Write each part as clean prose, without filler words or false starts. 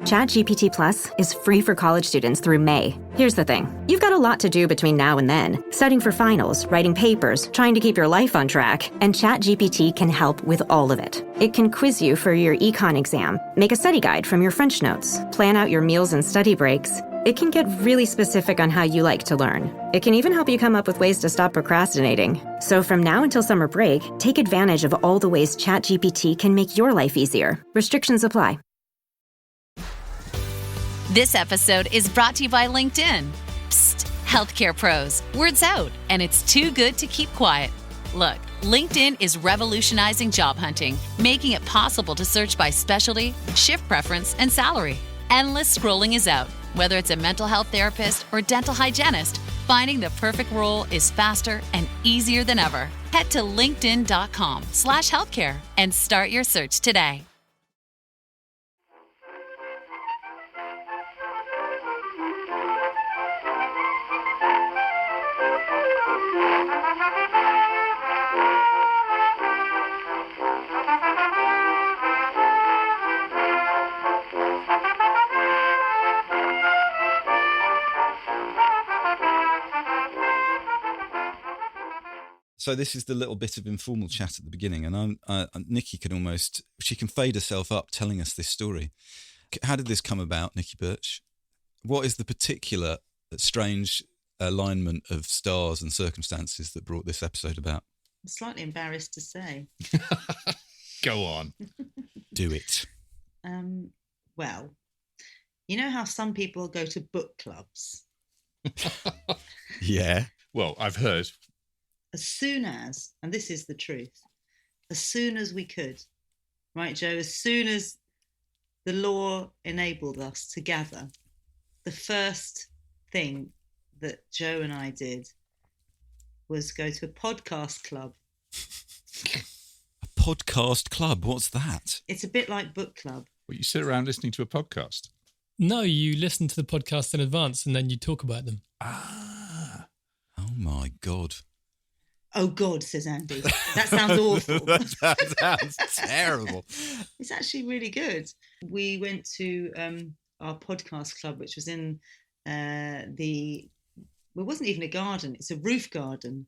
ChatGPT Plus is free for college students through May. Here's the thing. You've got a lot to do between now and then. Studying for finals, writing papers, trying to keep your life on track, and ChatGPT can help with all of it. It can quiz you for your econ exam, make a study guide from your French notes, plan out your meals and study breaks. It can get really specific on how you like to learn. It can even help you come up with ways to stop procrastinating. So from now until summer break, take advantage of all the ways ChatGPT can make your life easier. Restrictions apply. This episode is brought to you by LinkedIn. Psst, healthcare pros, word's out, and it's too good to keep quiet. Look, LinkedIn is revolutionizing job hunting, making it possible to search by specialty, shift preference, and salary. Endless scrolling is out. Whether it's a mental health therapist or dental hygienist, finding the perfect role is faster and easier than ever. Head to linkedin.com/healthcare and start your search today. So this is the little bit of informal chat at the beginning, and Nikki she can fade herself up telling us this story. How did this come about, Nikki Birch? What is the particular strange alignment of stars and circumstances that brought this episode about? I'm slightly embarrassed to say. Go on. Do it. Well, you know how some people go to book clubs? Yeah. Well, I've heard. As soon as, and this is the truth, as soon as we could, right, Joe, as soon as the law enabled us to gather, the first thing that Joe and I did was go to a podcast club. A podcast club? What's that? It's a bit like book club. Well, you sit around listening to a podcast? No, you listen to the podcast in advance and then you talk about them. Ah. Oh, my God. Oh, God, says Andy. That sounds awful. That sounds terrible. It's actually really good. We went to our podcast club, which was in well, it wasn't even a garden. It's a roof garden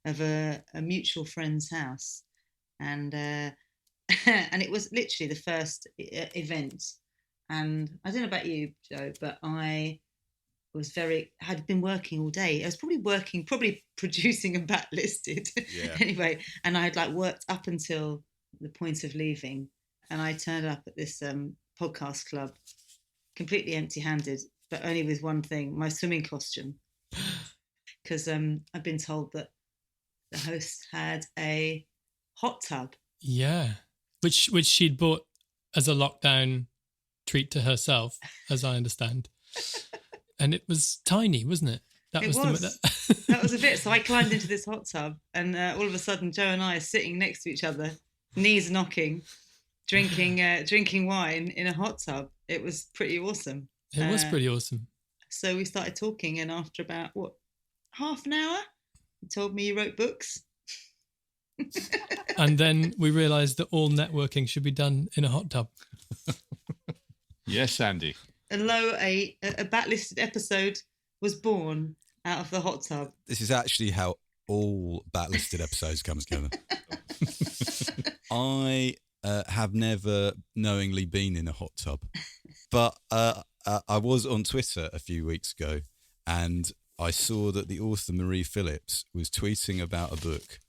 of a mutual friend's house. And and it was literally the first event. And I don't know about you, Joe, but I had been working all day. I was probably producing and backlisted. Yeah. Anyway, and I had worked up until the point of leaving. And I turned up at this podcast club completely empty-handed, but only with one thing, my swimming costume. Because I've been told that the host had a hot tub. Yeah, which she'd bought as a lockdown treat to herself, as I understand. And it was tiny, wasn't it? That was a bit. So I climbed into this hot tub, and all of a sudden, Joe and I are sitting next to each other, knees knocking, drinking wine in a hot tub. It was pretty awesome. It was pretty awesome. So we started talking, and after about half an hour, he told me he wrote books. And then we realised that all networking should be done in a hot tub. Yes, Andy. And lo, a backlisted episode was born out of the hot tub. This is actually how all backlisted episodes come together. I have never knowingly been in a hot tub, but I was on Twitter a few weeks ago, and I saw that the author Marie Phillips was tweeting about a book.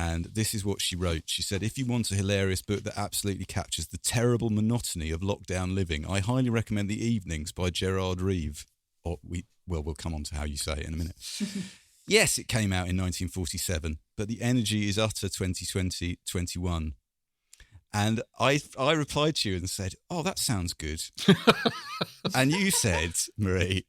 And this is what she wrote. She said, if you want a hilarious book that absolutely captures the terrible monotony of lockdown living, I highly recommend The Evenings by Gerard Reve. We'll come on to how you say it in a minute. Yes, it came out in 1947, but the energy is utter 2020-21. And I replied to you and said, oh, that sounds good. And you said, Marie,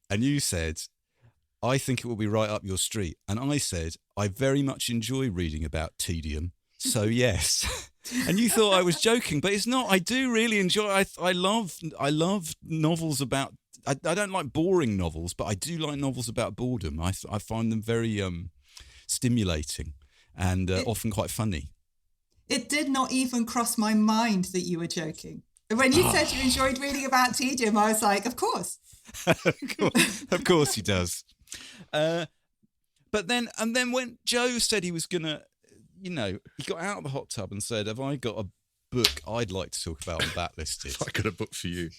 I think it will be right up your street. And I said, I very much enjoy reading about tedium. So yes. And you thought I was joking, but it's not. I do really enjoy. I love novels about. I don't like boring novels, but I do like novels about boredom. I find them very stimulating and often quite funny. It did not even cross my mind that you were joking. When you said you enjoyed reading about tea, Jim, I was like, of course. Of course he does. But then when Joe said he was gonna, he got out of the hot tub and said, "Have I got a book I'd like to talk about on Backlisted?" I got a book for you.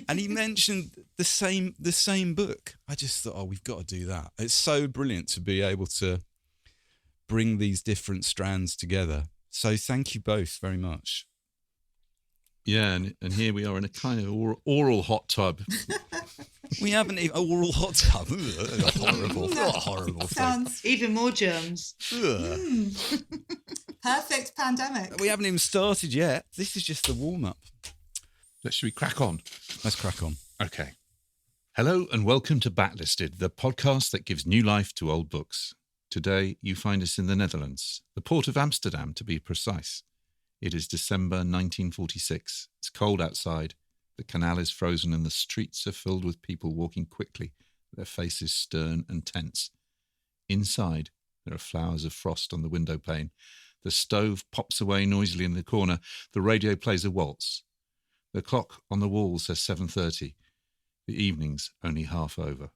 And he mentioned the same book. I just thought, we've got to do that. It's so brilliant to be able to bring these different strands together. So thank you both very much. Yeah, and here we are in a kind of oral hot tub. We haven't even oral hot tub. Horrible thing. Sounds Even more germs. perfect pandemic. We haven't even started yet. This is just the warm-up. Should we crack on? Let's crack on. Okay. Hello and welcome to Backlisted, the podcast that gives new life to old books. Today you find us in the Netherlands, the port of Amsterdam to be precise. It is December 1946. It's cold outside. The canal is frozen and the streets are filled with people walking quickly, their faces stern and tense. Inside, there are flowers of frost on the window pane. The stove pops away noisily in the corner. The radio plays a waltz. The clock on the wall says 7:30. The evening's only half over.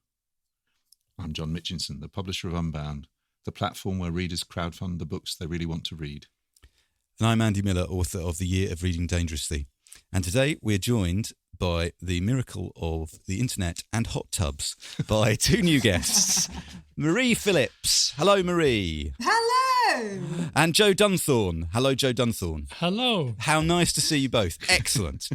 I'm John Mitchinson, the publisher of Unbound, the platform where readers crowdfund the books they really want to read. And I'm Andy Miller, author of The Year of Reading Dangerously. And today we're joined by the miracle of the internet and hot tubs by two new guests. Marie Phillips. Hello, Marie. Hello. And Joe Dunthorne. Hello, Joe Dunthorne. Hello. How nice to see you both. Excellent.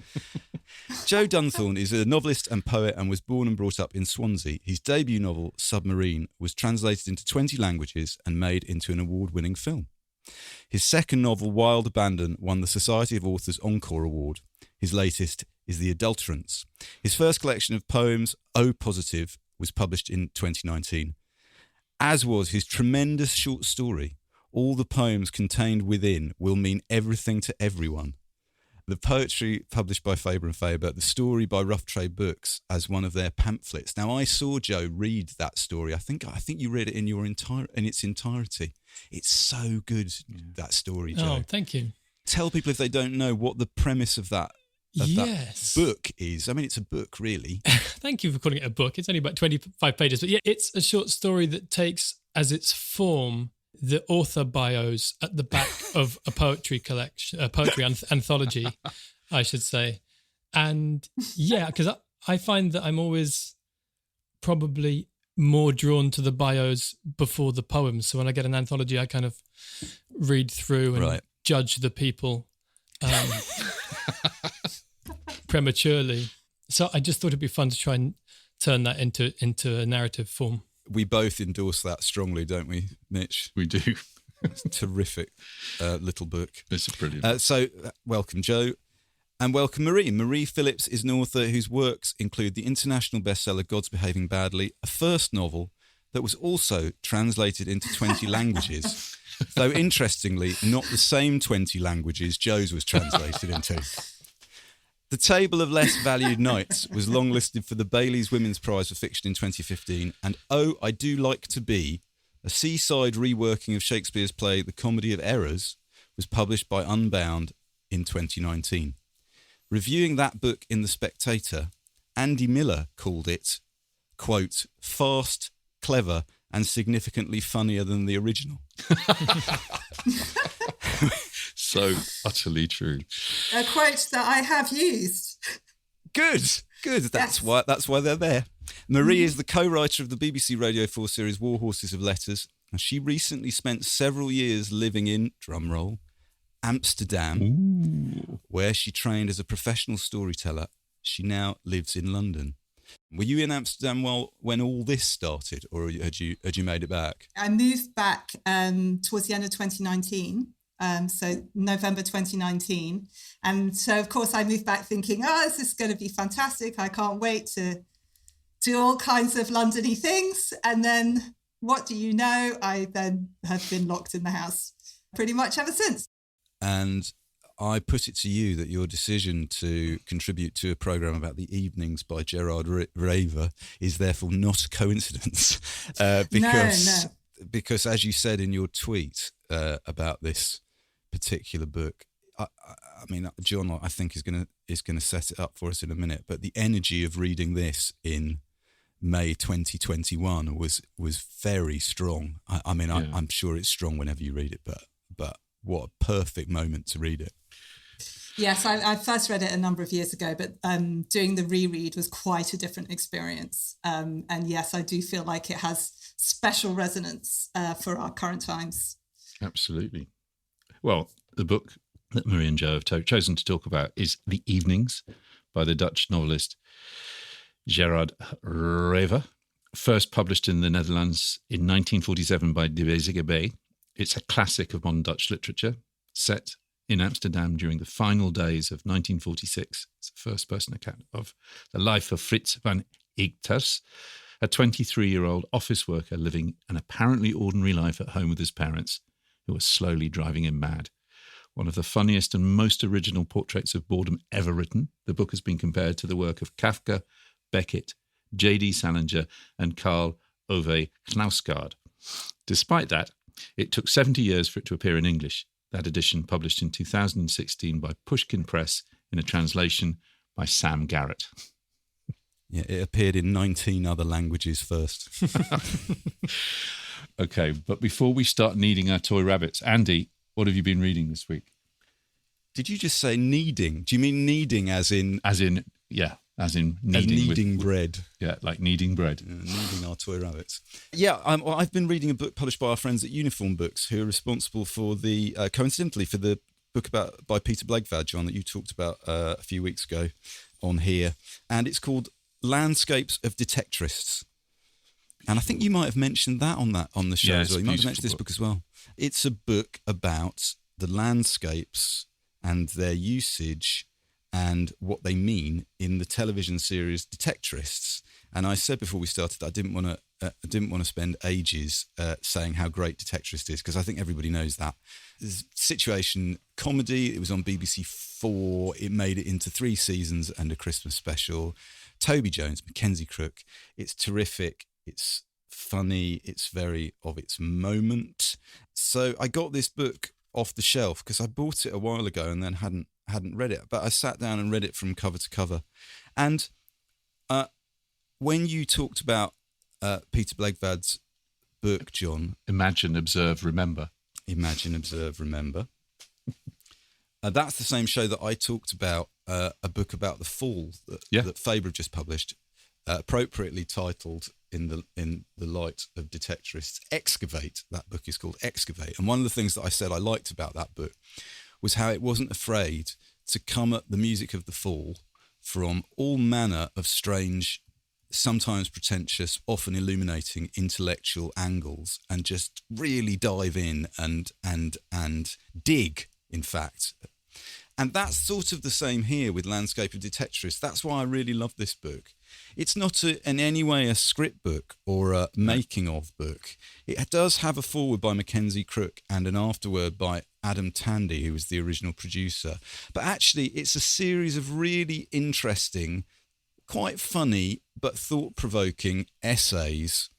Joe Dunthorne is a novelist and poet and was born and brought up in Swansea. His debut novel, Submarine, was translated into 20 languages and made into an award-winning film. His second novel, Wild Abandon, won the Society of Authors Encore Award. His latest is The Adulterants. His first collection of poems, O Positive, was published in 2019, as was his tremendous short story, All the Poems Contained Within Will Mean Everything to Everyone. The poetry published by Faber and Faber, the story by Rough Trade Books as one of their pamphlets. Now, I saw Joe read that story. I think you read it in its entirety. It's so good, that story, Joe. Oh, thank you. Tell people, if they don't know, what the premise of that book is. I mean, it's a book, really. Thank you for calling it a book. It's only about 25 pages. But yeah, it's a short story that takes as its form the author bios at the back of a poetry collection, a poetry anthology, I should say. And yeah, because I find that I'm always probably more drawn to the bios before the poems. So when I get an anthology, I kind of read through and judge the people prematurely. So I just thought it'd be fun to try and turn that into a narrative form. We both endorse that strongly, don't we, Mitch? We do. It's a terrific little book. It's brilliant. So welcome, Joe. And welcome, Marie. Marie Phillips is an author whose works include the international bestseller God's Behaving Badly, a first novel that was also translated into 20 languages, though interestingly, not the same 20 languages Joe's was translated into. The Table of Less Valued Nights was longlisted for the Bailey's Women's Prize for Fiction in 2015, and Oh, I Do Like to Be, a seaside reworking of Shakespeare's play The Comedy of Errors, was published by Unbound in 2019. Reviewing that book in The Spectator, Andy Miller called it, quote, fast, clever, and significantly funnier than the original. So utterly true. A quote that I have used. Good. That's why they're there. Marie is the co-writer of the BBC Radio 4 series War Horses of Letters, and she recently spent several years living in, drumroll, Amsterdam, where she trained as a professional storyteller. She now lives in London. Were you in Amsterdam when all this started, or had you made it back? I moved back towards the end of 2019. So November 2019. And so, of course, I moved back thinking, this is going to be fantastic. I can't wait to do all kinds of London-y things. And then, what do you know? I then have been locked in the house pretty much ever since. And I put it to you that your decision to contribute to a programme about the evenings by Gerard Reve is therefore not a coincidence. Because as you said in your tweet about this particular book, mean, John, I think is gonna set it up for us in a minute. But the energy of reading this in May 2021 was very strong. I'm sure it's strong whenever you read it, but what a perfect moment to read it. Yes, I first read it a number of years ago, but doing the reread was quite a different experience. And yes, I do feel like it has special resonance for our current times. Absolutely. Well, the book that Marie and Joe have chosen to talk about is The Evenings by the Dutch novelist Gerard Reve, first published in the Netherlands in 1947 by De Bezige. It's a classic of modern Dutch literature, set in Amsterdam during the final days of 1946. It's a first-person account of the life of Frits van Eekters, a 23-year-old office worker living an apparently ordinary life at home with his parents, who are slowly driving him mad. One of the funniest and most original portraits of boredom ever written, the book has been compared to the work of Kafka, Beckett, J.D. Salinger and Karl Ove Knausgaard. Despite that, it took 70 years for it to appear in English. That edition published in 2016 by Pushkin Press in a translation by Sam Garrett. Yeah, it appeared in 19 other languages first. Okay, but before we start kneading our toy rabbits, Andy, what have you been reading this week? Did you just say kneading? Do you mean kneading as in kneading. Kneading bread. Yeah, like kneading bread. Kneading our toy rabbits. Yeah, I've been reading a book published by our friends at Uniform Books, who are responsible for coincidentally, for the book by Peter Blegvad, John, that you talked about a few weeks ago on here. And it's called Landscapes of Detectorists. And I think you might have mentioned that on the show as well. You might have mentioned this book as well. It's a book about the landscapes and their usage and what they mean in the television series Detectorists. And I said before we started that I didn't want to spend ages saying how great Detectorist is, because I think everybody knows that. It's situation comedy. It was on BBC 4. It made it into 3 seasons and a Christmas special. Toby Jones, Mackenzie Crook. It's terrific. It's funny. It's very of its moment. So I got this book off the shelf because I bought it a while ago and then hadn't read it, but I sat down and read it from cover to cover. And when you talked about Peter Blegvad's book, John, Imagine, Observe, Remember. That's the same show that I talked about, a book about the fall that Faber just published, appropriately titled in the light of Detectorists, Excavate. That book is called Excavate. And one of the things that I said I liked about that book was how it wasn't afraid to come at the music of the fall from all manner of strange, sometimes pretentious, often illuminating intellectual angles, and just really dive in and dig, in fact. And that's sort of the same here with Landscape of Detectorists. That's why I really love this book. It's not in any way a script book or a making of book. It does have a foreword by Mackenzie Crook and an afterword by Adam Tandy, who was the original producer. But actually, it's a series of really interesting, quite funny, but thought-provoking essays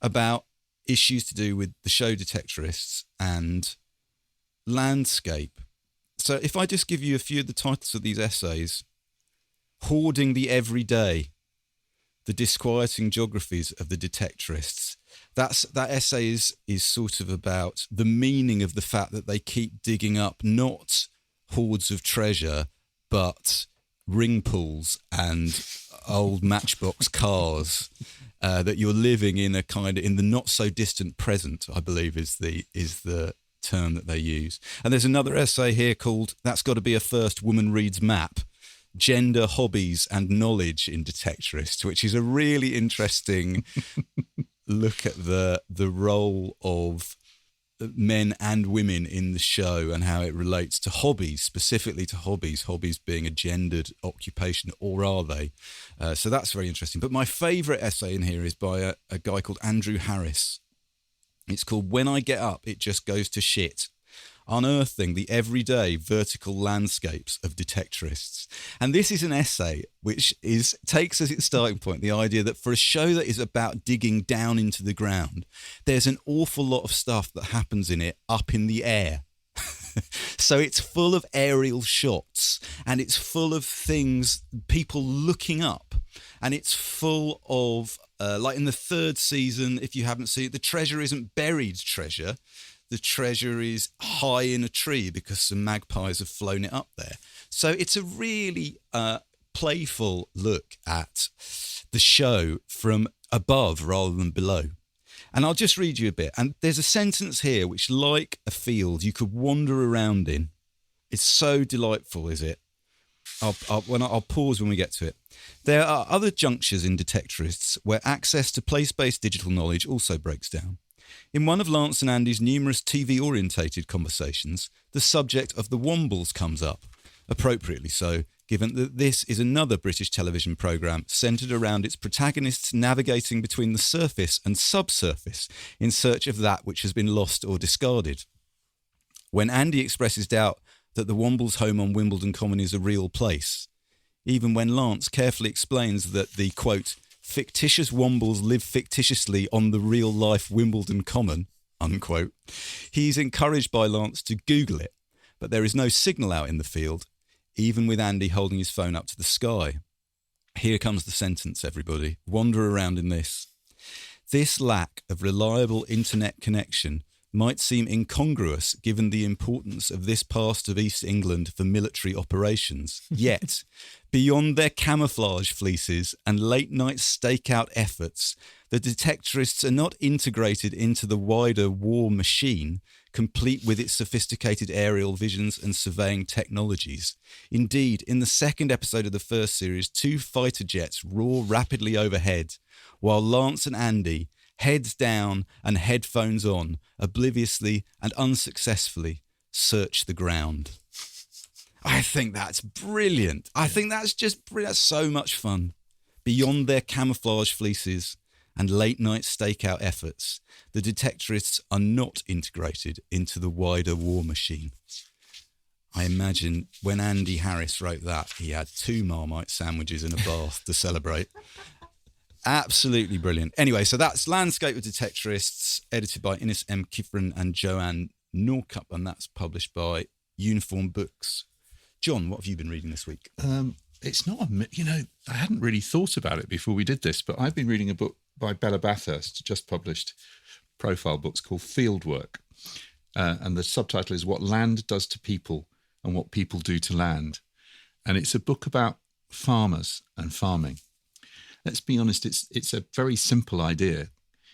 about issues to do with the show Detectorists and landscape. So if I just give you a few of the titles of these essays: Hoarding the Everyday, The Disquieting Geographies of the Detectorists. That essay is sort of about the meaning of the fact that they keep digging up not hoards of treasure, but ring pools and old matchbox cars. That you're living in in the not so distant present, I believe is the term that they use. And there's another essay here called That's Got to Be a First Woman Reads Map, Gender, Hobbies and Knowledge in Detectorists, which is a really interesting look at the role of men and women in the show and how it relates to hobbies, specifically to hobbies being a gendered occupation, or are they? So that's very interesting. But my favourite essay in here is by a guy called Andrew Harris. It's called When I Get Up, It Just Goes to Shit, Unearthing the Everyday Vertical Landscapes of Detectorists. And this is an essay which takes as its starting point the idea that for a show that is about digging down into the ground, there's an awful lot of stuff that happens in it up in the air. So it's full of aerial shots, and it's full of things, people looking up, and it's full of, like in the third season, if you haven't seen it, the treasure isn't buried treasure. The treasure is high in a tree because some magpies have flown it up there. So it's a really playful look at the show from above rather than below. And I'll just read you a bit. And there's a sentence here which, like a field, you could wander around in. It's so delightful, is it? I'll pause when we get to it. There are other junctures in Detectorists where access to place-based digital knowledge also breaks down. In one of Lance and Andy's numerous TV-orientated conversations, the subject of the Wombles comes up, appropriately so, given that this is another British television programme centred around its protagonists navigating between the surface and subsurface in search of that which has been lost or discarded. When Andy expresses doubt that the Wombles home on Wimbledon Common is a real place, even when Lance carefully explains that the, quote, fictitious Wombles live fictitiously on the real-life Wimbledon Common, unquote, he's encouraged by Lance to Google it, but there is no signal out in the field, even with Andy holding his phone up to the sky. Here comes the sentence, everybody. Wander around in this. This lack of reliable internet connection might seem incongruous given the importance of this part of East England for military operations. Yet, beyond their camouflage fleeces and late-night stakeout efforts, the Detectorists are not integrated into the wider war machine, complete with its sophisticated aerial visions and surveying technologies. Indeed, in the second episode of the first series, 2 fighter jets roar rapidly overhead, while Lance and Andy, heads down and headphones on, obliviously and unsuccessfully search the ground. I think that's brilliant. I think that's just brilliant. That's so much fun. Beyond their camouflage fleeces and late-night stakeout efforts, the Detectorists are not integrated into the wider war machine. I imagine when Andy Harris wrote that, he had 2 Marmite sandwiches in a bath to celebrate. Absolutely brilliant. Anyway, so that's Landscape of Detectorists, edited by Innes M. Keighren and Joanna Northcup, and that's published by Uniform Books. John, what have you been reading this week? It's not I hadn't really thought about it before we did this, but I've been reading a book by Bella Bathurst, just published profile books called Fieldwork. And the subtitle is What Land Does to People and What People Do to Land. And it's a book about farmers and farming. Let's be honest, it's a very simple idea.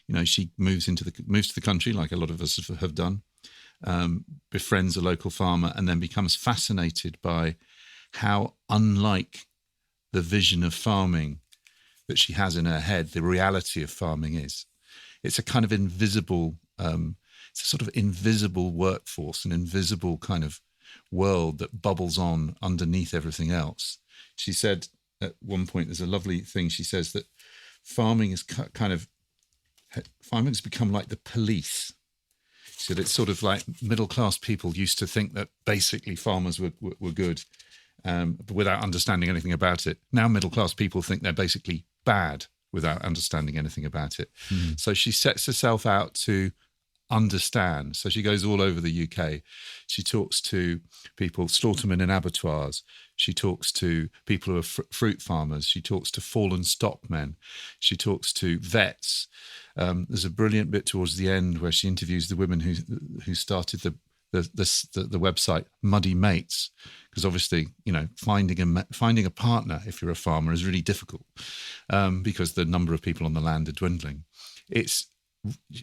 You know, she moves to the country, like a lot of us have done, befriends a local farmer, and then becomes fascinated by how unlike the vision of farming that she has in her head, the reality of farming is. It's a kind of invisible, it's a sort of invisible workforce, an invisible kind of world that bubbles on underneath everything else. She said at one point, there's a lovely thing, she says that farming has become like the police. She said it's sort of like middle-class people used to think that basically farmers were good, but without understanding anything about it. Now middle-class people think they're basically bad without understanding anything about it. Mm. So she sets herself out to understand. So she goes all over the UK. She talks to people, slaughtermen in abattoirs. She talks to people who are fruit farmers. She talks to fallen stockmen. She talks to vets. There's a brilliant bit towards the end where she interviews the women who started the website Muddy Mates, because obviously, you know, finding a partner if you're a farmer is really difficult because the number of people on the land are dwindling.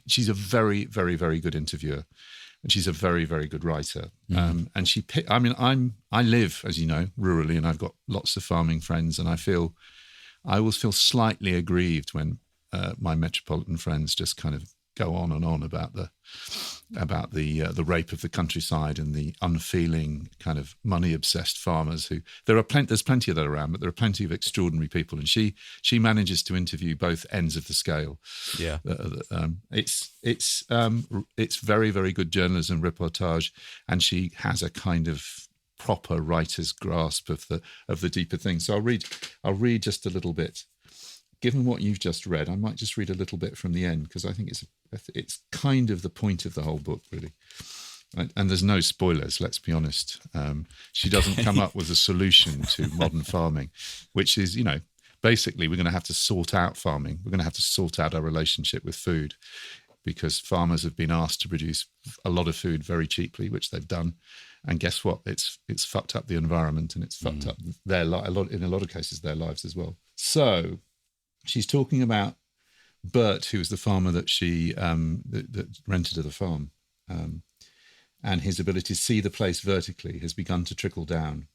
She's a very, very, very good interviewer, and she's a very, very good writer. And I live, as you know, rurally, and I've got lots of farming friends, and I always feel slightly aggrieved when my metropolitan friends just kind of go on and on about the rape of the countryside and the unfeeling kind of money-obsessed farmers who there's plenty of that around, but there are plenty of extraordinary people, and she manages to interview both ends of the scale. Yeah, it's very, very good journalism, reportage, and she has a kind of proper writer's grasp of the deeper things. So I'll read just a little bit. Given what you've just read, I might just read a little bit from the end, because I think it's kind of the point of the whole book, really. And there's no spoilers, let's be honest. She doesn't come up with a solution to modern farming, which is, basically we're going to have to sort out farming. We're going to have to sort out our relationship with food, because farmers have been asked to produce a lot of food very cheaply, which they've done. And guess what? It's fucked up the environment, and it's fucked up in a lot of cases, their lives as well. So she's talking about Bert, who was the farmer that she that rented her the farm. And his ability to see the place vertically has begun to trickle down,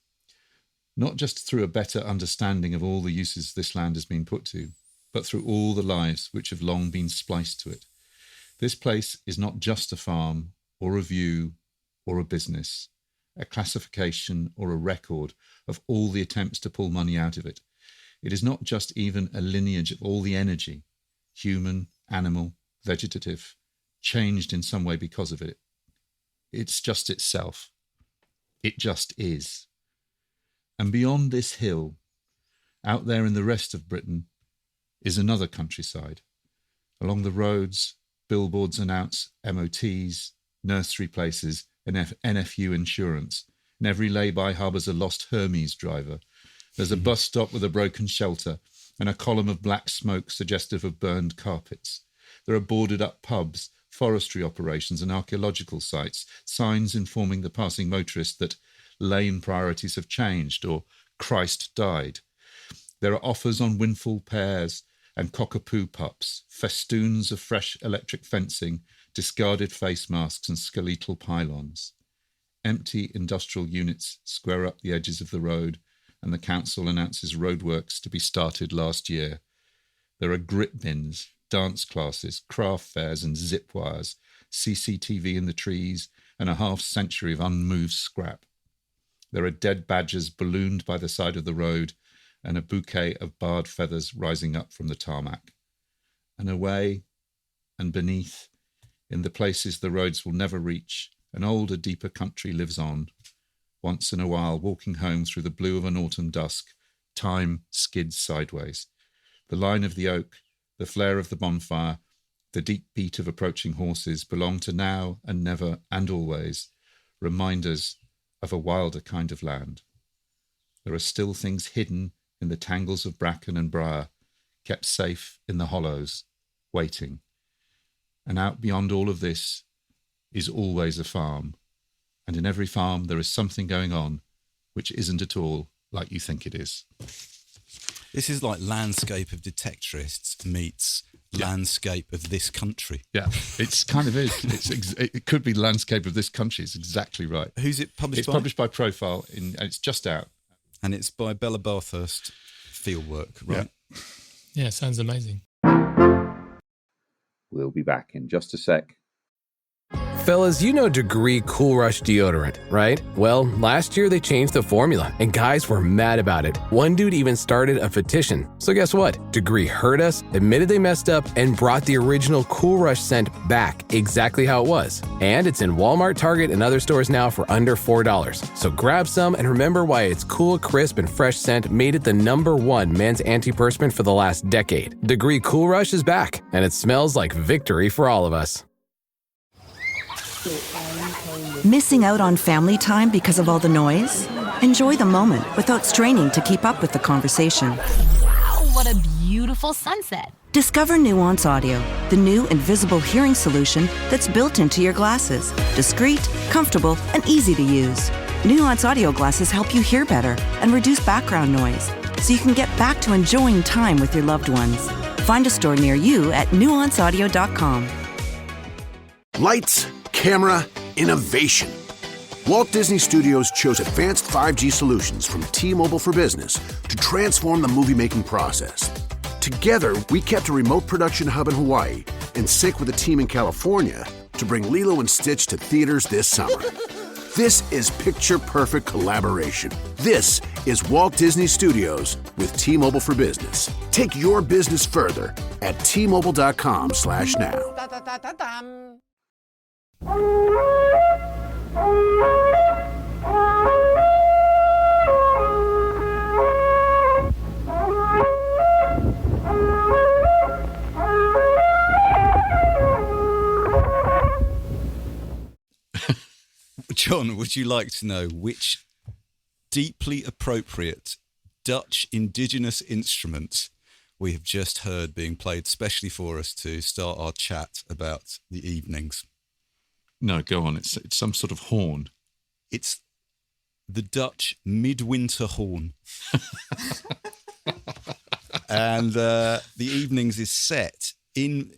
not just through a better understanding of all the uses this land has been put to, but through all the lives which have long been spliced to it. This place is not just a farm or a view or a business, a classification or a record of all the attempts to pull money out of it. It is not just even a lineage of all the energy, human, animal, vegetative, changed in some way because of it. It's just itself. It just is. And beyond this hill, out there in the rest of Britain, is another countryside. Along the roads, billboards announce MOTs, nursery places, and NFU insurance. And every lay-by harbours a lost Hermes driver. There's a bus stop with a broken shelter and a column of black smoke suggestive of burned carpets. There are boarded-up pubs, forestry operations and archaeological sites, signs informing the passing motorist that lane priorities have changed or Christ died. There are offers on windfall pears and cockapoo pups, festoons of fresh electric fencing, discarded face masks and skeletal pylons. Empty industrial units square up the edges of the road, and the council announces roadworks to be started last year. There are grit bins, dance classes, craft fairs and zip wires, CCTV in the trees, and a half-century of unmoved scrap. There are dead badgers ballooned by the side of the road and a bouquet of barred feathers rising up from the tarmac. And away and beneath, in the places the roads will never reach, an older, deeper country lives on. Once in a while, walking home through the blue of an autumn dusk, time skids sideways. The line of the oak, the flare of the bonfire, the deep beat of approaching horses belong to now and never and always, reminders of a wilder kind of land. There are still things hidden in the tangles of bracken and briar, kept safe in the hollows, waiting. And out beyond all of this is always a farm. And in every farm there is something going on which isn't at all like you think it is. This is like Landscape of Detectorists meets Landscape of This Country. Yeah, it's kind of is. It could be Landscape of This Country. It's exactly right. Who's it published by? It's published by Profile, and it's just out. And it's by Bella Bathurst Fieldwork, right? Yeah, sounds amazing. We'll be back in just a sec. Fellas, you know Degree Cool Rush deodorant, right? Well, last year they changed the formula, and guys were mad about it. One dude even started a petition. So guess what? Degree heard us, admitted they messed up, and brought the original Cool Rush scent back exactly how it was. And it's in Walmart, Target, and other stores now for under $4. So grab some and remember why its cool, crisp, and fresh scent made it the #1 men's antiperspirant for the last decade. Degree Cool Rush is back, and it smells like victory for all of us. Missing out on family time because of all the noise? Enjoy the moment without straining to keep up with the conversation. Wow, what a beautiful sunset. Discover Nuance Audio, the new invisible hearing solution that's built into your glasses. Discreet, comfortable, and easy to use. Nuance Audio glasses help you hear better and reduce background noise, so you can get back to enjoying time with your loved ones. Find a store near you at nuanceaudio.com. Lights, camera, innovation. Walt Disney Studios chose advanced 5G solutions from T-Mobile for Business to transform the movie-making process. Together, we kept a remote production hub in Hawaii in sync with a team in California to bring Lilo and Stitch to theaters this summer. This is picture-perfect collaboration. This is Walt Disney Studios with T-Mobile for Business. Take your business further at T-Mobile.com/now. John, would you like to know which deeply appropriate Dutch indigenous instruments we have just heard being played specially for us to start our chat about the evenings? No, go on. It's some sort of horn. It's the Dutch midwinter horn. And the evenings is set in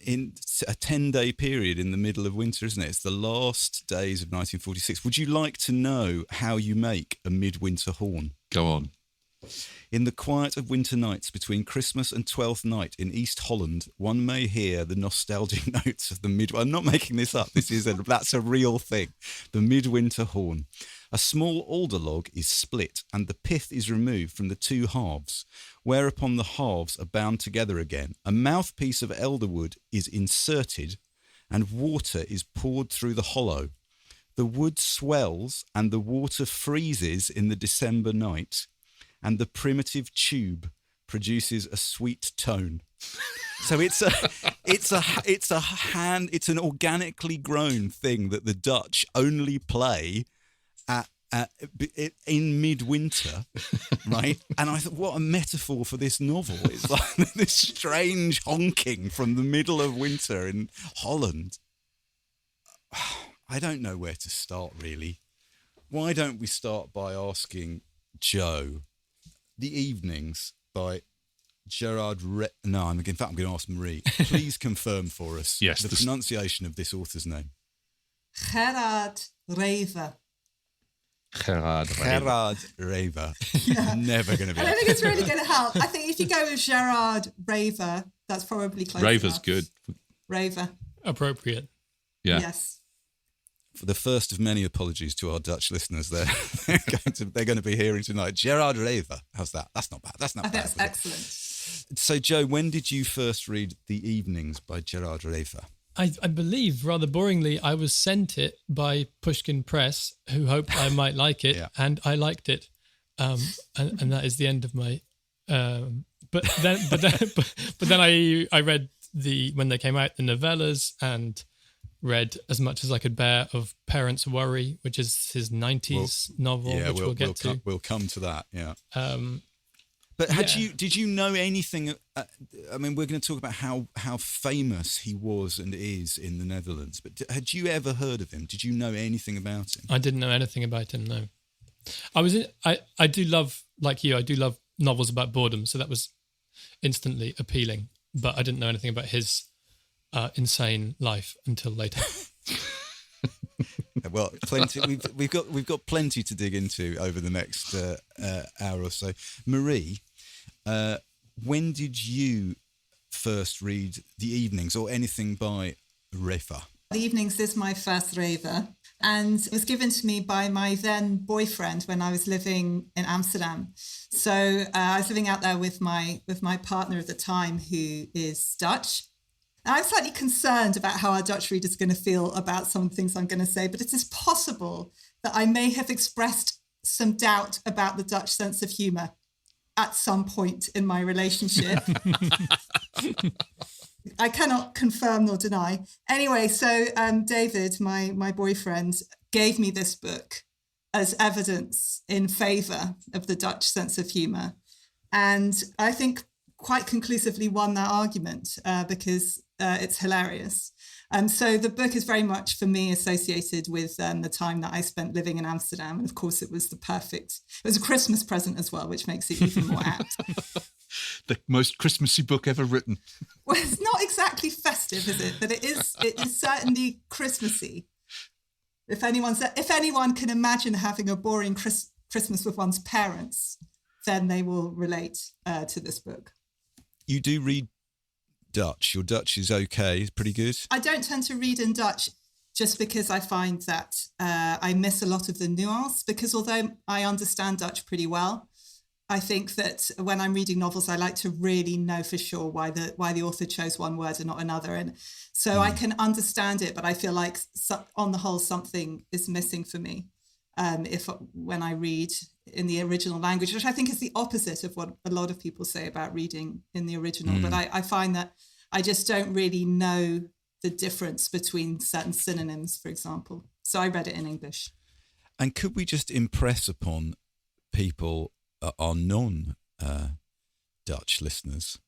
a 10-day period in the middle of winter, isn't it? It's the last days of 1946. Would you like to know how you make a midwinter horn? Go on. In the quiet of winter nights between Christmas and Twelfth Night in East Holland, one may hear the nostalgic notes of the I'm not making this up. That's a real thing. The midwinter horn. A small alder log is split and the pith is removed from the two halves, whereupon the halves are bound together again. A mouthpiece of elder wood is inserted and water is poured through the hollow. The wood swells and the water freezes in the December night, and the primitive tube produces a sweet tone. So it's an organically grown thing that the Dutch only play in midwinter, right? And I thought, what a metaphor for this novel. It's like this strange honking from the middle of winter in Holland. I don't know where to start, really. Why don't we start by asking Joe, The Evenings by Gerard Reve. No, in fact, I'm going to ask Marie. Please confirm for us the pronunciation of this author's name. Gerard Reve. Gerard Reve. Yeah. Never going to be. I don't think it's really going to help. I think if you go with Gerard Reve, that's probably close Reve's enough. good. Reve. Appropriate. Yeah. Yes. For the first of many apologies to our Dutch listeners, they're going to be hearing tonight. Gerard Reve. How's that? That's not bad. That's not bad. That's excellent. So, Joe, when did you first read The Evenings by Gerard Reve? I believe, rather boringly, I was sent it by Pushkin Press, who hoped I might like it, and I liked it, and that is the end of my. But then I read when they came out, the novellas, and read as much as I could bear of Parents Worry, which is his 90s novel, which we'll get to. We'll come to that. Yeah. But did you know anything? I mean, we're going to talk about how famous he was and is in the Netherlands. But had you ever heard of him? Did you know anything about him? I didn't know anything about him. No, I do love, like you, I do love novels about boredom. So that was instantly appealing. But I didn't know anything about his insane life until later. Well, plenty. We've got plenty to dig into over the next hour or so. Marie, when did you first read The Evenings or anything by Reve? The Evenings is my first Reve, and it was given to me by my then boyfriend when I was living in Amsterdam. So I was living out there with my partner at the time, who is Dutch. And I'm slightly concerned about how our Dutch readers are going to feel about some of the things I'm going to say, but it is possible that I may have expressed some doubt about the Dutch sense of humour at some point in my relationship. I cannot confirm nor deny. Anyway, so David, my boyfriend, gave me this book as evidence in favour of the Dutch sense of humour. And I think quite conclusively won that argument because it's hilarious. So the book is very much, for me, associated with the time that I spent living in Amsterdam. And of course, it was it was a Christmas present as well, which makes it even more apt. The most Christmassy book ever written. Well, it's not exactly festive, is it? But it is certainly Christmassy. If anyone can imagine having a boring Christmas with one's parents, then they will relate to this book. You do read Dutch. Your Dutch is okay, it's pretty good. I don't tend to read in Dutch just because I find that I miss a lot of the nuance, because although I understand Dutch pretty well, I think that when I'm reading novels, I like to really know for sure why the author chose one word and not another. And so I can understand it, but I feel like on the whole, something is missing for me when I read in the original language, which I think is the opposite of what a lot of people say about reading in the original. But I find that I just don't really know the difference between certain synonyms, for example. So I read it in English. And could we just impress upon people, our non-Dutch listeners,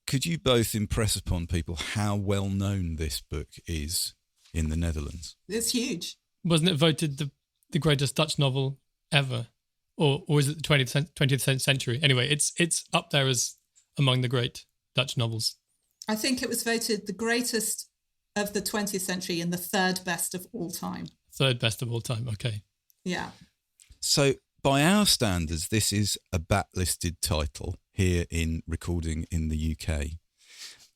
could you both impress upon people how well known this book is in the Netherlands? It's huge. Wasn't it voted the greatest Dutch novel ever? Or is it the 20th century? Anyway, it's up there as among the great Dutch novels. I think it was voted the greatest of the 20th century and the third best of all time. Third best of all time, okay. Yeah. So by our standards, this is a bat-listed title here in recording in the UK.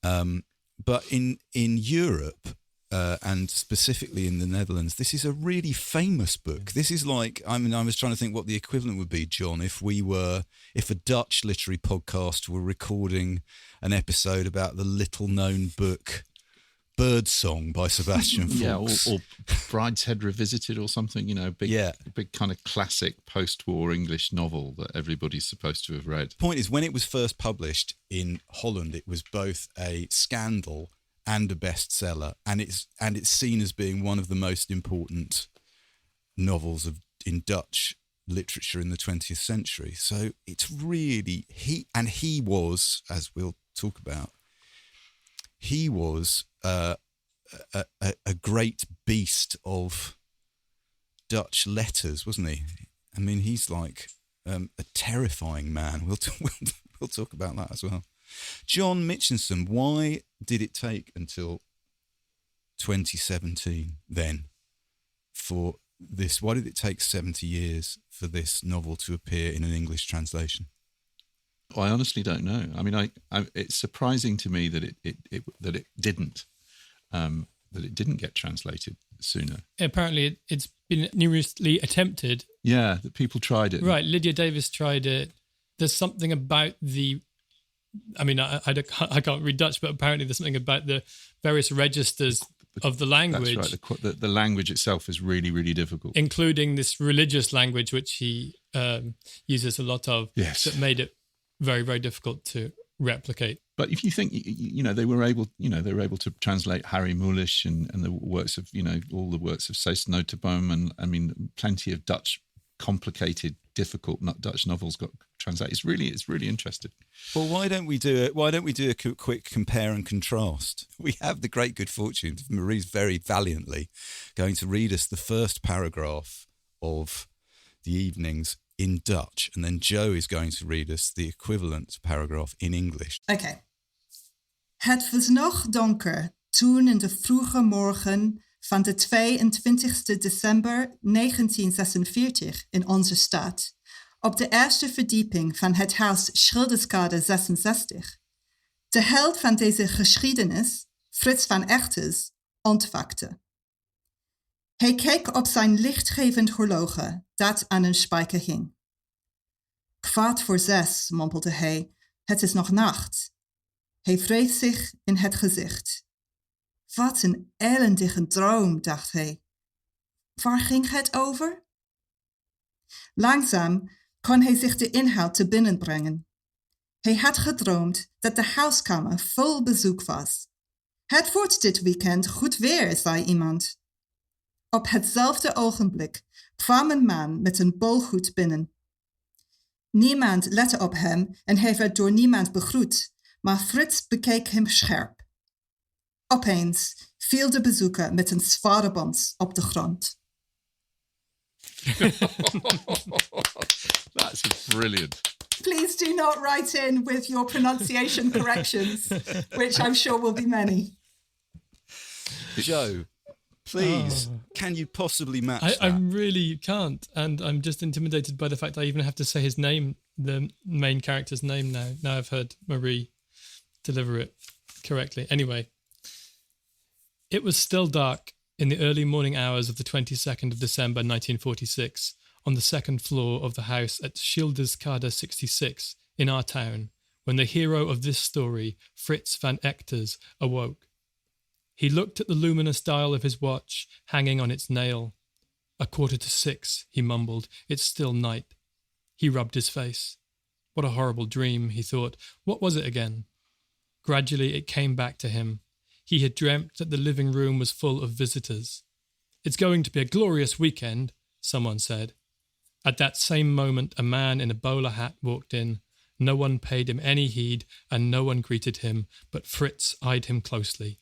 But in Europe, and specifically in the Netherlands, this is a really famous book. This is like, I was trying to think what the equivalent would be, John, if a Dutch literary podcast were recording an episode about the little-known book Birdsong by Sebastian Faulks. Yeah, or Brideshead Revisited or something, big kind of classic post-war English novel that everybody's supposed to have read. The point is, when it was first published in Holland, it was both a scandal and a bestseller, and it's seen as being one of the most important novels in Dutch literature in the 20th century. So it's really he was, as we'll talk about, he was a great beast of Dutch letters, wasn't he? I mean, he's like a terrifying man. We'll talk about that as well. John Mitchinson, why did it take until 2017 then for this? Why did it take 70 years for this novel to appear in an English translation? I honestly don't know. I mean, it's surprising to me that it didn't get translated sooner. Apparently, it's been numerously attempted. Yeah, that people tried it. Right, Lydia Davis tried it. There's something about I can't read Dutch, but apparently there's something about the various registers of the language. That's right. The language itself is really, really difficult. Including this religious language, which he uses a lot of. Yes. That made it very, very difficult to replicate. But if you think, they were able to translate Harry Mulisch and the works of, all the works of Cees Notenboom, and I mean, plenty of Dutch, complicated, difficult Dutch novels got translated. It's really interesting. Well, why don't we do it? Why don't we do a quick compare and contrast? We have the great good fortune of Marie's very valiantly going to read us the first paragraph of The Evenings in Dutch, and then Joe is going to read us the equivalent paragraph in English. Okay. Het was nog donker toen in de vroege morgen van de 22 december 1946 in onze stad, op de eerste verdieping van het huis Schilderskade 66, de held van deze geschiedenis, Frits van Echters, ontwakte. Hij keek op zijn lichtgevend horloge dat aan een spijker hing. 6:15, mompelde hij, het is nog nacht. Hij wreef zich in het gezicht. Wat een ellendige droom, dacht hij. Waar ging het over? Langzaam kon hij zich de inhoud te binnen brengen. Hij had gedroomd dat de huiskamer vol bezoek was. Het wordt dit weekend goed weer, zei iemand. Op hetzelfde ogenblik kwam een man met een bolhoed binnen. Niemand lette op hem en hij werd door niemand begroet, maar Frits bekeek hem scherp. Opeens viel de bezoeker met een zware bons op de grond. That's brilliant. Please do not write in with your pronunciation corrections, which I'm sure will be many. Joe, please, can you possibly match that? I really can't, and I'm just intimidated by the fact I even have to say his name, the main character's name now. Now I've heard Marie deliver it correctly. Anyway, it was still dark in the early morning hours of the 22nd of December 1946 on the second floor of the house at Schilderskade 66 in our town when the hero of this story, Frits van Echters, awoke. He looked at the luminous dial of his watch hanging on its nail. 6:15, he mumbled. It's still night. He rubbed his face. What a horrible dream, he thought. What was it again? Gradually it came back to him. He had dreamt that the living room was full of visitors. It's going to be a glorious weekend, someone said. At that same moment, a man in a bowler hat walked in. No one paid him any heed, and no one greeted him, but Fritz eyed him closely.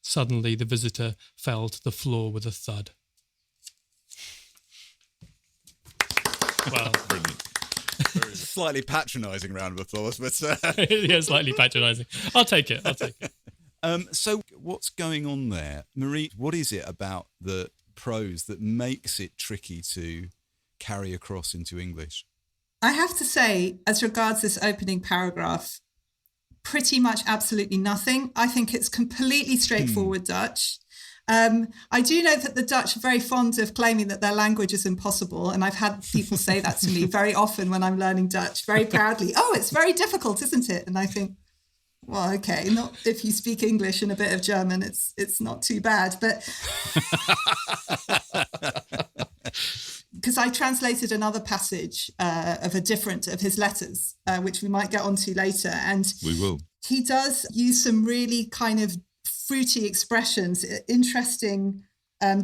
Suddenly, the visitor fell to the floor with a thud. Well, brilliant. Slightly patronising round of applause, but yeah, slightly patronising. I'll take it. So, what's going on there, Marie? What is it about the prose that makes it tricky to carry across into English? I have to say, as regards this opening paragraph, pretty much absolutely nothing. I think it's completely straightforward Dutch. I do know that the Dutch are very fond of claiming that their language is impossible, and I've had people say that to me very often when I'm learning Dutch, very proudly. Oh, it's very difficult, isn't it? And I think, well, okay, not if you speak English and a bit of German, it's not too bad. But because I translated another passage of his letters, which we might get onto later, and we will. He does use some really kind of fruity expressions, interesting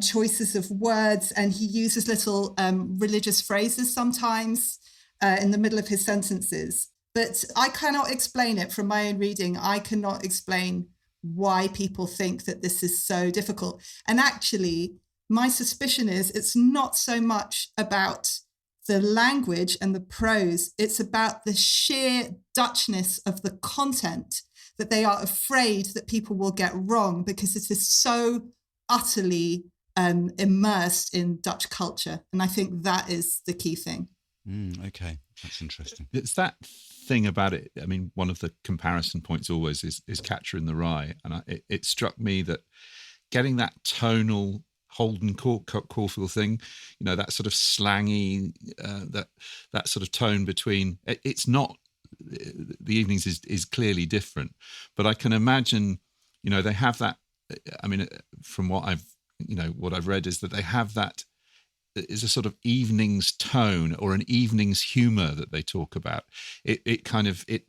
choices of words, and he uses little religious phrases sometimes in the middle of his sentences. But I cannot explain it from my own reading. I cannot explain why people think that this is so difficult. And actually, my suspicion is it's not so much about the language and the prose, it's about the sheer Dutchness of the content that they are afraid that people will get wrong because it is so utterly immersed in Dutch culture. And I think that is the key thing. Okay, that's interesting. It's that thing about it. I mean, one of the comparison points always is Catcher in the Rye. And it struck me that getting that tonal Holden Caulfield thing, you know, that sort of slangy, that sort of tone between, it's not, The Evenings is clearly different, but I can imagine, you know, they have that. I mean, from what I've read is that they have that is a sort of evenings tone or an evenings humor that they talk about. It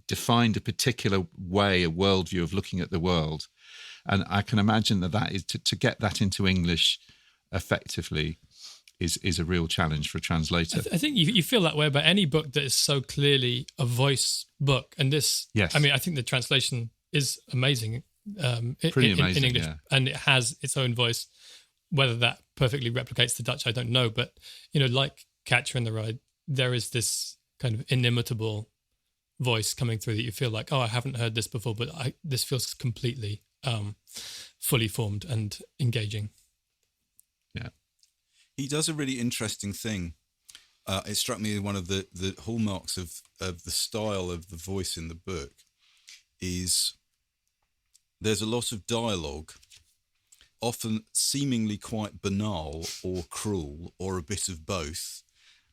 defined a particular way, a worldview of looking at the world, and I can imagine that is to get that into English effectively is a real challenge for a translator. I think you feel that way about any book that is so clearly a voice book. And this, yes. I mean, I think the translation is amazing, Pretty amazing, in English, yeah. And it has its own voice. Whether that perfectly replicates the Dutch, I don't know. But, you know, like Catcher in the Rye, there is this kind of inimitable voice coming through that you feel like, oh, I haven't heard this before, but this feels completely fully formed and engaging. Yeah. He does a really interesting thing. It struck me one of the hallmarks of the style of the voice in the book is there's a lot of dialogue, often seemingly quite banal or cruel or a bit of both,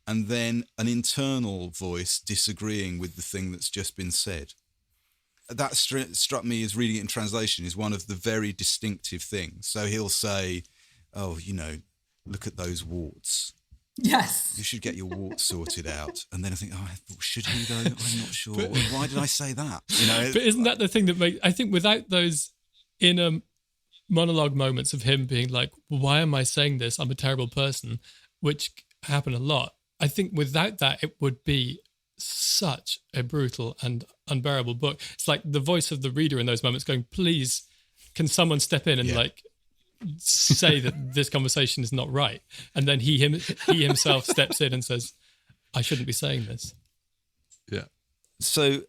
and then an internal voice disagreeing with the thing that's just been said. That struck me as reading it in translation is one of the very distinctive things. So he'll say, oh, you know, look at those warts. Yes. You should get your warts sorted out. And then I think, oh, should he though? I'm not sure. Why did I say that? You know. But isn't that the thing that makes, I think without those inner monologue moments of him being like, why am I saying this? I'm a terrible person, which happen a lot. I think without that, it would be such a brutal and unbearable book. It's like the voice of the reader in those moments going, please, can someone step in and like say that this conversation is not right? And then he himself steps in and says, I shouldn't be saying this. Yeah. So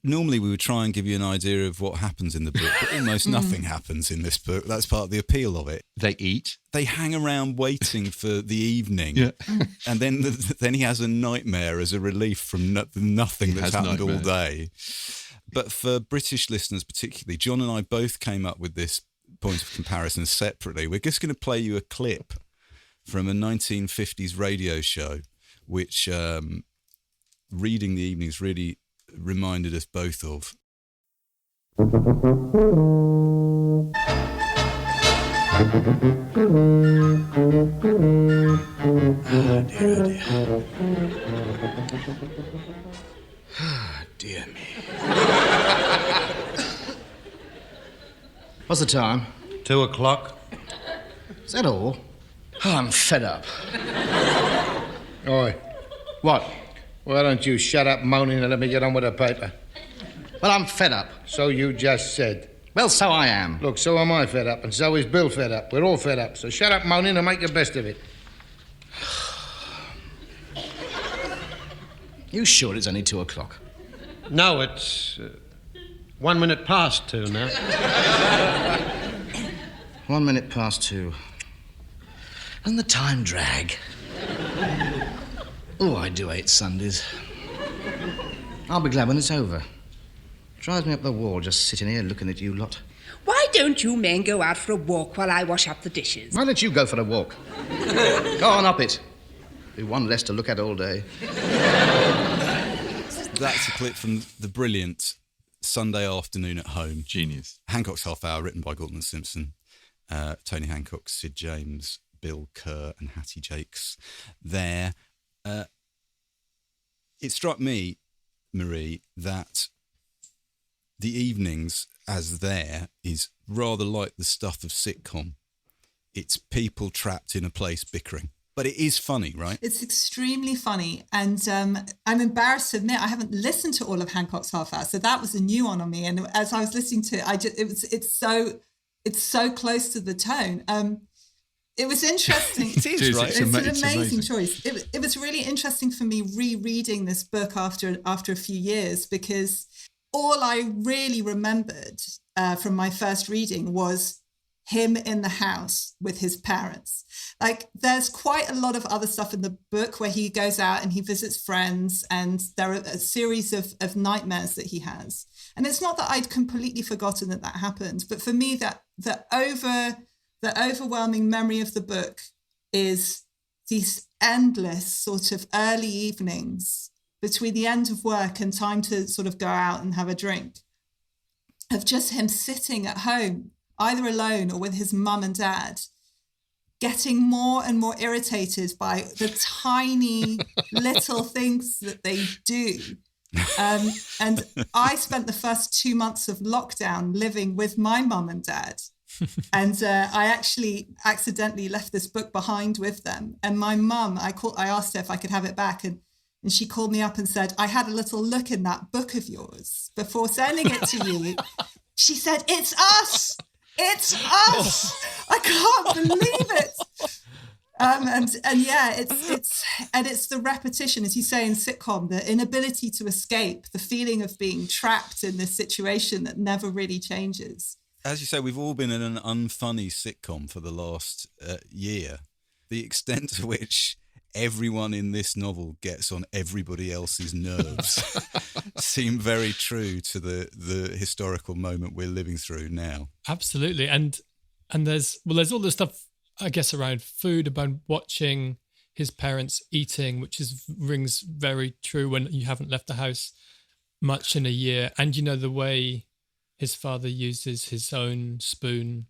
normally we would try and give you an idea of what happens in the book, but almost nothing happens in this book. That's part of the appeal of it. They eat. They hang around waiting for the evening. Yeah. And then he has a nightmare as a relief from nothing that's happened all day. But for British listeners particularly, John and I both came up with this point of comparison separately. We're just going to play you a clip from a 1950s radio show, which reading The Evenings really reminded us both of. Dear me. What's the time? 2:00. Is that all? Oh, I'm fed up. Oi. What? Why don't you shut up moaning and let me get on with the paper? Well, I'm fed up. So you just said. Well, so I am. Look, so am I fed up, and so is Bill fed up. We're all fed up, so shut up moaning and make the best of it. You sure it's only 2 o'clock? No, it's 1 minute past 2 now. 1 minute past 2. And the time drag. Oh, I do hate Sundays. I'll be glad when it's over. Drives me up the wall just sitting here looking at you lot. Why don't you men go out for a walk while I wash up the dishes? Why don't you go for a walk? Go on up it. Be one less to look at all day. That's a clip from the brilliant Sunday Afternoon at Home. Genius. Hancock's Half Hour, written by Galton Simpson. Tony Hancock, Sid James, Bill Kerr and Hattie Jakes there. It struck me, Marie, that The Evenings as there is rather like the stuff of sitcom. It's people trapped in a place bickering. But it is funny, right? It's extremely funny. And I'm embarrassed to admit I haven't listened to all of Hancock's Half Hour. So that was a new one on me. And as I was listening to it, it's so close to the tone. It was interesting. It is, right? It's an amazing choice. It was really interesting for me rereading this book after a few years, because all I really remembered from my first reading was him in the house with his parents. Like, there's quite a lot of other stuff in the book where he goes out and he visits friends, and there are a series of nightmares that he has. And it's not that I'd completely forgotten that happened, but for me, the overwhelming memory of the book is these endless sort of early evenings between the end of work and time to sort of go out and have a drink, of just him sitting at home, either alone or with his mum and dad, getting more and more irritated by the tiny little things that they do. And I spent the first 2 months of lockdown living with my mum and dad. And I actually accidentally left this book behind with them. And my mum, I asked her if I could have it back. And she called me up and said, I had a little look in that book of yours before sending it to you. She said, it's us. It's us. I can't believe it. And yeah, it's the repetition, as you say in sitcom, the inability to escape, the feeling of being trapped in this situation that never really changes. As you say, we've all been in an unfunny sitcom for the last year. The extent to which everyone in this novel gets on everybody else's nerves seem very true to the historical moment we're living through now. Absolutely. And there's all the stuff, I guess, around food, about watching his parents eating, which rings very true when you haven't left the house much in a year. And, you know, the way his father uses his own spoon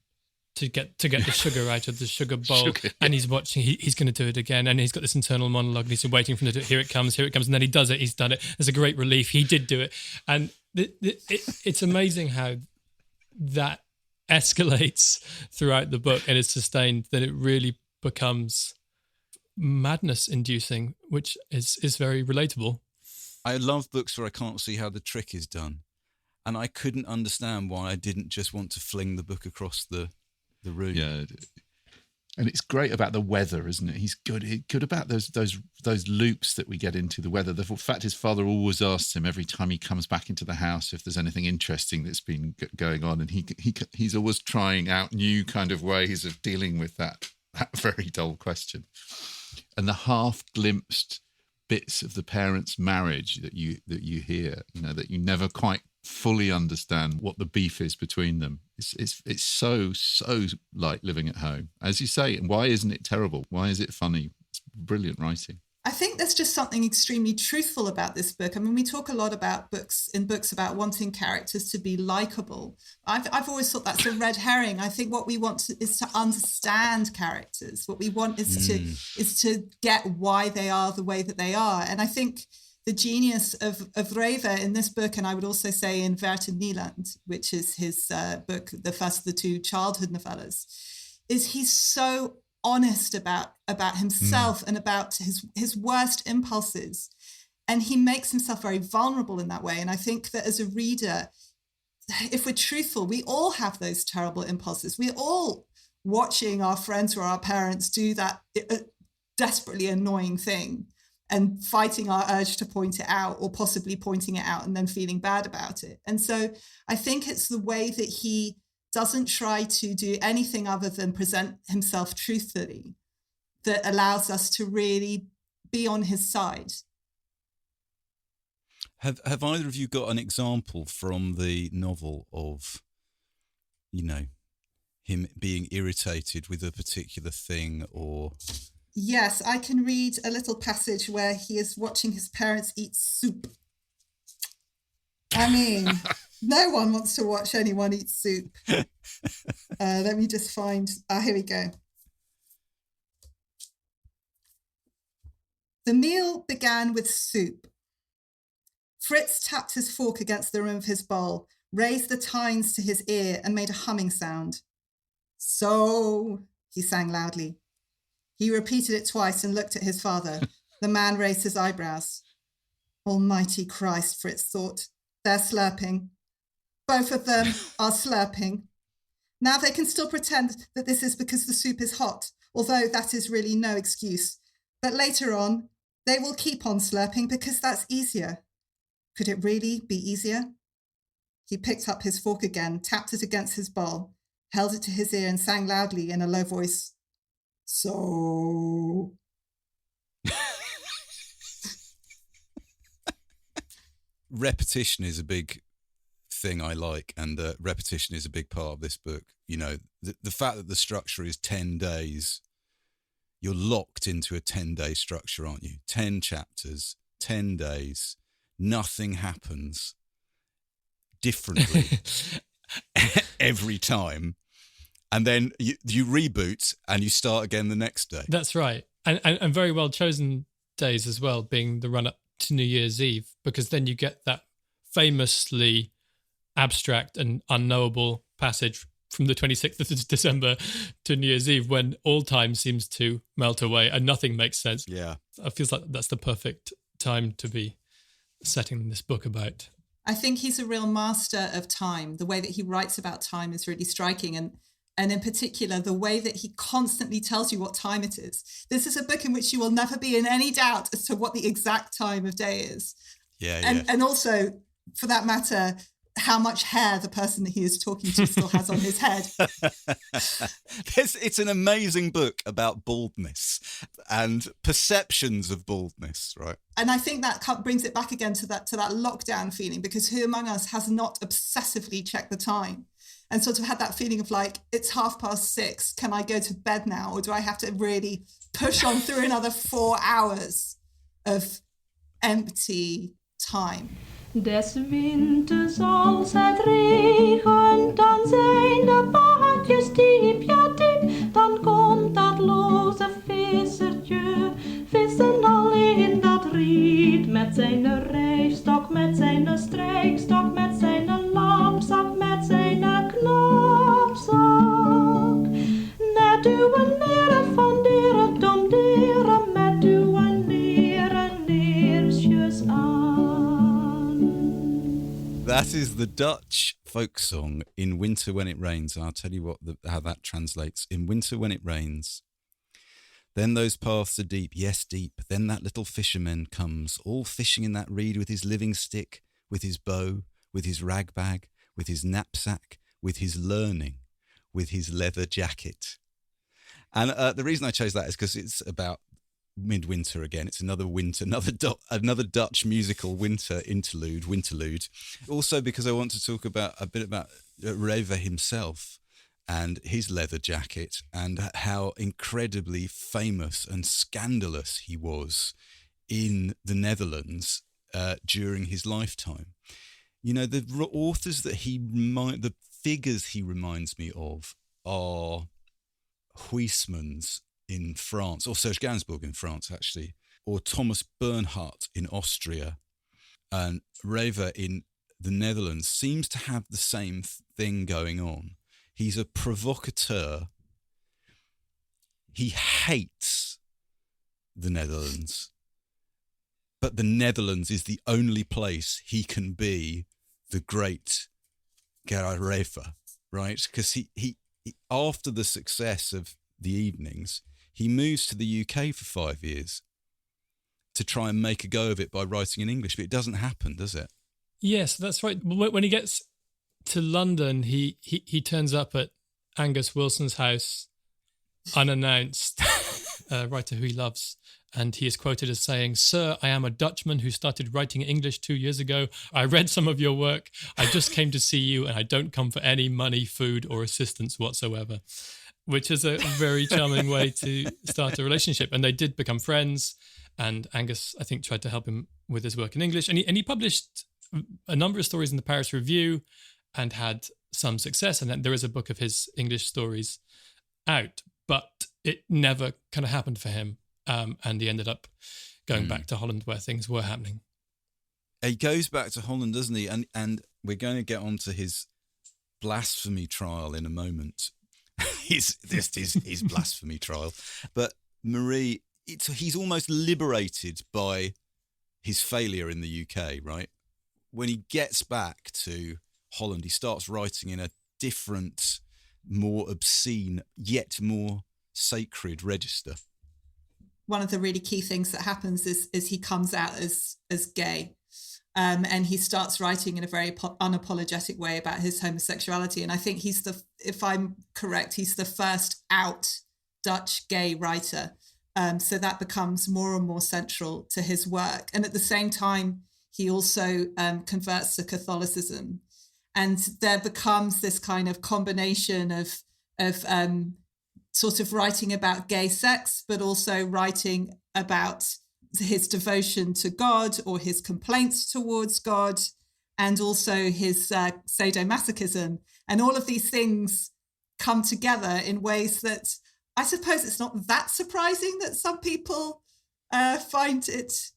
to get the sugar out of the sugar bowl, and he's watching, he's going to do it again, and he's got this internal monologue, and he's waiting for him to do it. Here it comes, and then he does it, he's done it. There's a great relief, he did do it. And it's amazing how that escalates throughout the book and is sustained, that it really becomes madness-inducing, which is very relatable. I love books where I can't see how the trick is done, and I couldn't understand why I didn't just want to fling the book across the room. Yeah, and it's great about the weather, isn't it? He's good about those loops that we get into the weather. The fact his father always asks him every time he comes back into the house if there's anything interesting that's been going on, and he's always trying out new kind of ways of dealing with that very dull question. And the half-glimpsed bits of the parents' marriage that you hear, you know, that you never quite fully understand what the beef is between them. It's so like living at home, as you say. And why isn't it terrible? Why is it funny? It's brilliant writing. I think there's just something extremely truthful about this book. I mean, we talk a lot about books about wanting characters to be likable. I've always thought that's a red herring. I think what we want is to understand characters. What we want is to get why they are the way that they are. And I think the genius of Reve in this book, and I would also say in Vert in Nieland, which is his book, the first of the two childhood novellas, is he's so honest about himself and about his worst impulses. And he makes himself very vulnerable in that way. And I think that as a reader, if we're truthful, we all have those terrible impulses. We're all watching our friends or our parents do that desperately annoying thing and fighting our urge to point it out, or possibly pointing it out and then feeling bad about it. And so I think it's the way that he doesn't try to do anything other than present himself truthfully that allows us to really be on his side. Have either of you got an example from the novel of, him being irritated with a particular thing, or... Yes, I can read a little passage where he is watching his parents eat soup. I mean, no one wants to watch anyone eat soup. Let me just find... here we go. The meal began with soup. Fritz tapped his fork against the rim of his bowl, raised the tines to his ear, and made a humming sound. So, he sang loudly. He repeated it twice and looked at his father. The man raised his eyebrows. Almighty Christ, Fritz thought. They're slurping. Both of them are slurping. Now they can still pretend that this is because the soup is hot, although that is really no excuse. But later on, they will keep on slurping because that's easier. Could it really be easier? He picked up his fork again, tapped it against his bowl, held it to his ear and sang loudly in a low voice. So... Repetition is a big thing I like, and repetition is a big part of this book. The fact that the structure is 10 days, you're locked into a 10-day structure, aren't you? 10 chapters, 10 days, nothing happens differently every time. And then you reboot and you start again the next day. That's right. And very well chosen days as well, being the run-up to New Year's Eve, because then you get that famously abstract and unknowable passage from the 26th of December to New Year's Eve, when all time seems to melt away and nothing makes sense. Yeah. It feels like that's the perfect time to be setting this book about. I think he's a real master of time. The way that he writes about time is really striking. And in particular, the way that he constantly tells you what time it is. This is a book in which you will never be in any doubt as to what the exact time of day is. And also, for that matter, how much hair the person that he is talking to still has on his head. It's an amazing book about baldness and perceptions of baldness, right? And I think that brings it back again to that lockdown feeling, because who among us has not obsessively checked the time and sort of had that feeling of like, it's 6:30, can I go to bed now? Or do I have to really push on through another 4 hours of empty time? Des winters als het regent, dan zijn de paadjes diep, ja diep. Dan komt dat loze vissertje, vissen al in dat riet. Met zijn rijstok, met zijn strijkstok, met zijn lampzak, met zijn knapzak. Net uw neren van deren dom deren, met uw neren neersjes aan. That is the Dutch folk song In Winter When It Rains. And I'll tell you how that translates. In winter when it rains, then those paths are deep, yes, deep. Then that little fisherman comes, all fishing in that reed with his living stick, with his bow, with his rag bag, with his knapsack, with his learning, with his leather jacket. And the reason I chose that is because it's about midwinter again. It's another winter, another Dutch musical winter interlude. Also because I want to talk a bit about Reve himself and his leather jacket and how incredibly famous and scandalous he was in the Netherlands during his lifetime. The authors that the figures he reminds me of are Huysmans in France, or Serge Gainsbourg in France, actually, or Thomas Bernhardt in Austria, and Reve in the Netherlands seems to have the same thing going on. He's a provocateur he hates the Netherlands, but the Netherlands is the only place he can be the great Gerard Reve, right? Because he after the success of The Evenings, he moves to the UK for 5 years to try and make a go of it by writing in English, but it doesn't happen, does it? Yes, that's right. When he gets to London, he turns up at Angus Wilson's house unannounced, a writer who he loves, and he is quoted as saying, "Sir, I am a Dutchman who started writing English 2 years ago. I read some of your work. I just came to see you, and I don't come for any money, food, or assistance whatsoever," which is a very charming way to start a relationship. And they did become friends, and Angus, I think, tried to help him with his work in English. And he published a number of stories in the Paris Review and had some success. And then there is a book of his English stories out, but it never kind of happened for him. And he ended up going back to Holland where things were happening. He goes back to Holland, doesn't he? And we're going to get onto his blasphemy trial in a moment. his blasphemy trial. But Marie, he's almost liberated by his failure in the UK, right? When he gets back to Holland, he starts writing in a different, more obscene, yet more sacred register. One of the really key things that happens is he comes out as gay. And he starts writing in a very unapologetic way about his homosexuality. And I think if I'm correct, he's the first out Dutch gay writer. So that becomes more and more central to his work. And at the same time, he also converts to Catholicism. And there becomes this kind of combination of sort of writing about gay sex, but also writing about his devotion to God or his complaints towards God, and also his sadomasochism. And all of these things come together in ways that I suppose it's not that surprising that some people find it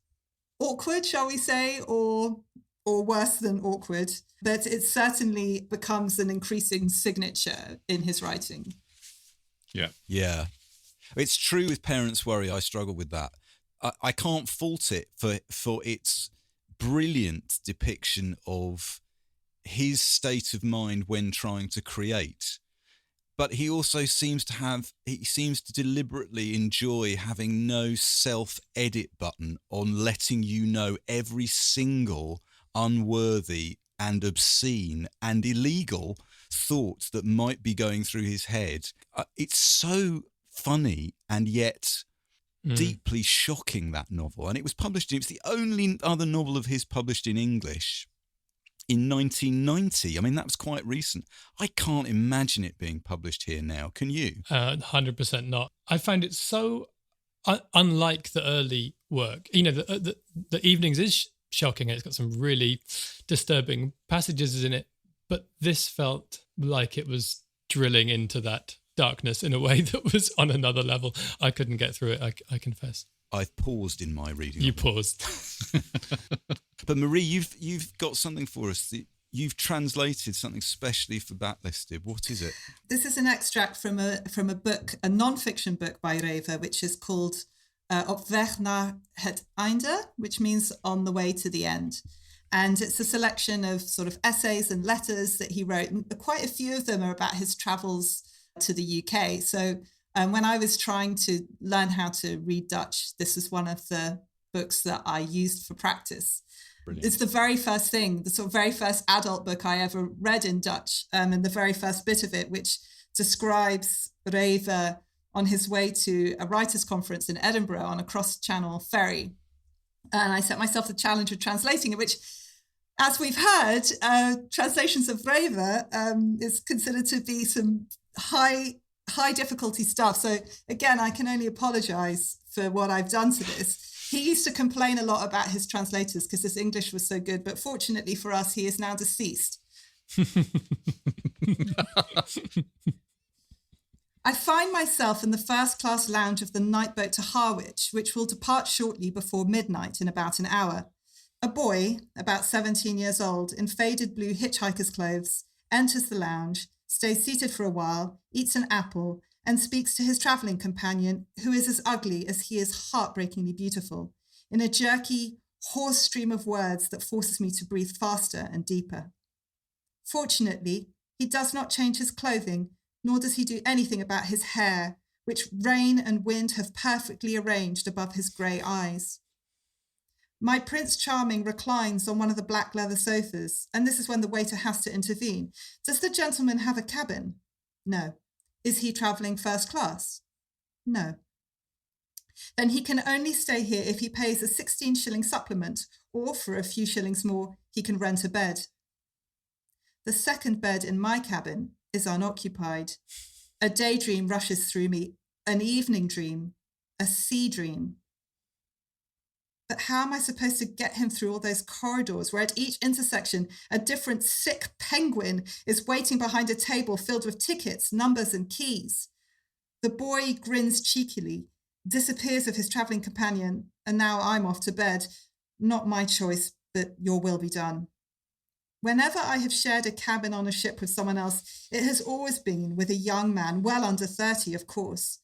awkward, shall we say, or worse than awkward. But it certainly becomes an increasing signature in his writing. Yeah. It's true with Parents Worry. I struggle with that. I can't fault it for its brilliant depiction of his state of mind when trying to create. But he also seems to deliberately enjoy having no self-edit button on letting you know every single unworthy and obscene and illegal thought that might be going through his head. It's so funny and yet deeply shocking, that novel. And it was the only other novel of his published in English in 1990. I mean, that was quite recent. I can't imagine it being published here now. Can you? 100% not. I find it so unlike the early work. You know, the Evenings is shocking. It's got some really disturbing passages in it, but this felt like it was drilling into that darkness in a way that was on another level. I couldn't get through it, I confess. I've paused in my reading. You paused. But Marie, you've got something for us. You've translated something specially for Backlisted. What is it? This is an extract from a book, a non-fiction book by Reve, which is called Op weg naar het einde, which means on the way to the end. And it's a selection of sort of essays and letters that he wrote. And quite a few of them are about his travels to the UK. So when I was trying to learn how to read Dutch, this is one of the books that I used for practice. Brilliant. It's the very first thing, the sort of very first adult book I ever read in Dutch, and the very first bit of it, which describes Reve on his way to a writers' conference in Edinburgh on a cross-channel ferry. And I set myself the challenge of translating it, which, as we've heard, translations of Reve is considered to be some high difficulty stuff. So again, I can only apologize for what I've done to this. He used to complain a lot about his translators because his English was so good, but fortunately for us, he is now deceased. I find myself in the first-class lounge of the night boat to Harwich, which will depart shortly before midnight in about an hour. A boy, about 17 years old, in faded blue hitchhiker's clothes, enters the lounge, stays seated for a while, eats an apple, and speaks to his travelling companion, who is as ugly as he is heartbreakingly beautiful, in a jerky, hoarse stream of words that forces me to breathe faster and deeper. Fortunately, he does not change his clothing, nor does he do anything about his hair, which rain and wind have perfectly arranged above his grey eyes. My Prince Charming reclines on one of the black leather sofas, and this is when the waiter has to intervene. Does the gentleman have a cabin? No. Is he travelling first class? No. Then he can only stay here if he pays a 16-shilling supplement, or for a few shillings more, he can rent a bed. The second bed in my cabin is unoccupied. A daydream rushes through me, an evening dream, a sea dream. But how am I supposed to get him through all those corridors where at each intersection a different sick penguin is waiting behind a table filled with tickets, numbers and keys? The boy grins cheekily, disappears with his travelling companion, and now I'm off to bed. Not my choice, but your will be done. Whenever I have shared a cabin on a ship with someone else, it has always been with a young man, well under 30, of course,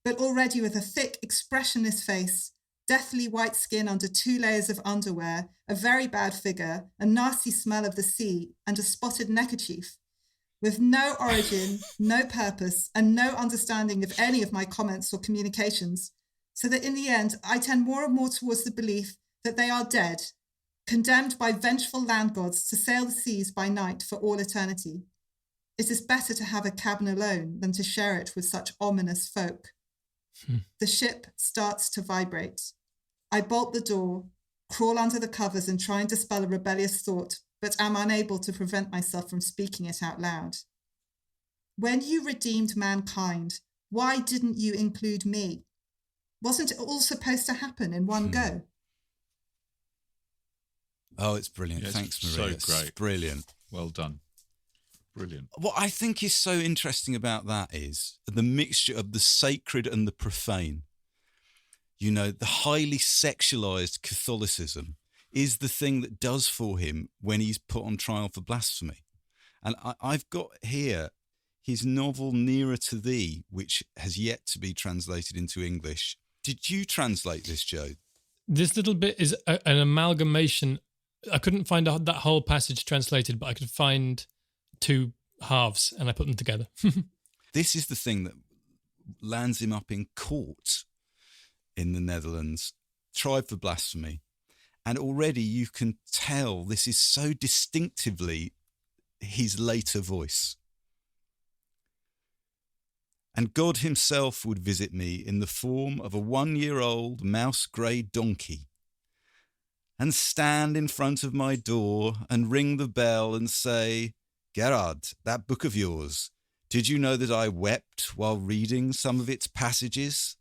but already with a thick, expressionless face, deathly white skin under 2 layers of underwear, a very bad figure, a nasty smell of the sea, and a spotted neckerchief, with no origin, no purpose, and no understanding of any of my comments or communications, so that in the end, I tend more and more towards the belief that they are dead, condemned by vengeful land gods to sail the seas by night for all eternity. It is better to have a cabin alone than to share it with such ominous folk. The ship starts to vibrate. I bolt the door, crawl under the covers and try and dispel a rebellious thought, but am unable to prevent myself from speaking it out loud. When you redeemed mankind, why didn't you include me? Wasn't it all supposed to happen in one go? Oh, it's brilliant. Yeah, Thanks, so Marie. It's great. Brilliant. Well done. Brilliant. What I think is so interesting about that is the mixture of the sacred and the profane. You know, the highly sexualized Catholicism is the thing that does for him when he's put on trial for blasphemy. And I've got here his novel Nearer to Thee, which has yet to be translated into English. Did you translate this, Joe? This little bit is an amalgamation. I couldn't find that whole passage translated, but I could find 2 halves and I put them together. This is the thing that lands him up in court in the Netherlands, tried for blasphemy. And already you can tell this is so distinctively his later voice. And God himself would visit me in the form of a 1-year-old mouse-grey donkey and stand in front of my door and ring the bell and say, "Gerard, that book of yours, did you know that I wept while reading some of its passages?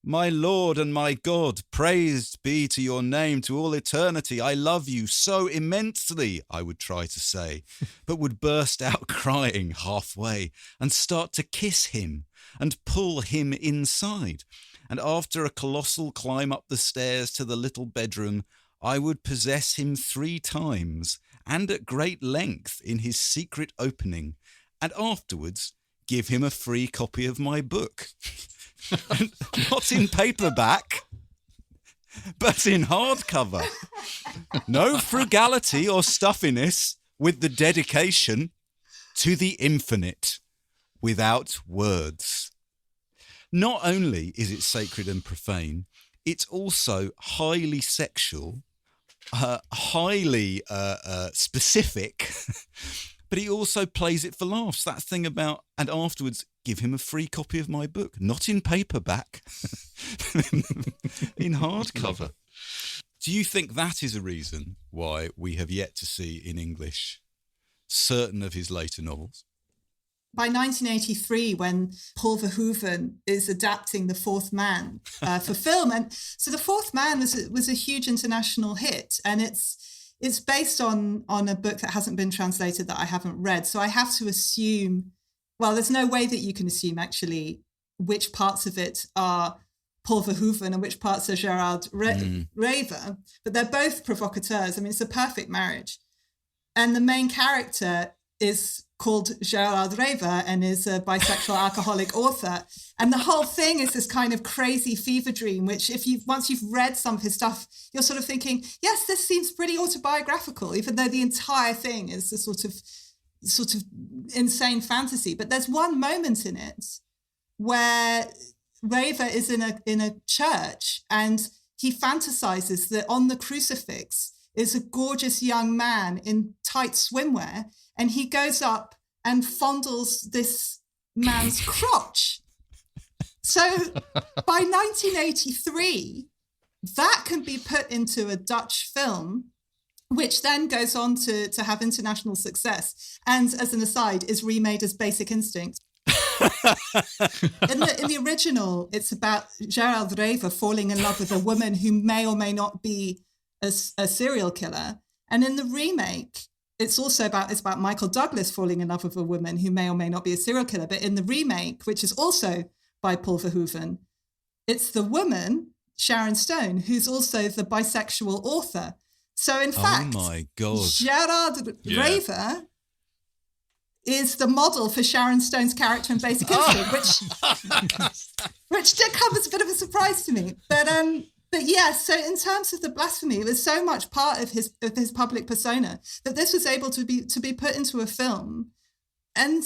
My Lord and my God, praised be to your name to all eternity. I love you so immensely," I would try to say, but would burst out crying halfway and start to kiss him and pull him inside. And after a colossal climb up the stairs to the little bedroom, I would possess him 3 times and at great length in his secret opening, and afterwards give him a free copy of my book. Not in paperback, but in hardcover. No frugality or stuffiness, with the dedication to the infinite, without words. Not only is it sacred and profane, it's also highly sexual, highly specific, but he also plays it for laughs. That thing about, and afterwards give him a free copy of my book, not in paperback, in hardcover. Do you think that is a reason why we have yet to see in English certain of his later novels? By 1983, when Paul Verhoeven is adapting The Fourth Man for film, and so The Fourth Man was a huge international hit, and it's based on a book that hasn't been translated that I haven't read. So I have to assume, well, there's no way that you can assume actually which parts of it are Paul Verhoeven and which parts are Gerard Reve, but they're both provocateurs. I mean, it's a perfect marriage. And the main character is called Gerard Reve and is a bisexual alcoholic author. And the whole thing is this kind of crazy fever dream, which once you've read some of his stuff, you're sort of thinking, yes, this seems pretty autobiographical, even though the entire thing is a sort of insane fantasy. But there's one moment in it where Reve is in a church and he fantasizes that on the crucifix is a gorgeous young man in tight swimwear, and he goes up and fondles this man's crotch. So by 1983, that can be put into a Dutch film, which then goes on to have international success, and as an aside, is remade as Basic Instinct. In the original, it's about Gerard Reve falling in love with a woman who may or may not be a serial killer. And in the remake, it's about Michael Douglas falling in love with a woman who may or may not be a serial killer. But in the remake, which is also by Paul Verhoeven, it's the woman, Sharon Stone, who's also the bisexual author. So in fact, oh my God, Gerard Reve is the model for Sharon Stone's character in Basic Instinct, which did come as a bit of a surprise to me. But yeah, so in terms of the blasphemy, it was so much part of his public persona that this was able to be put into a film, and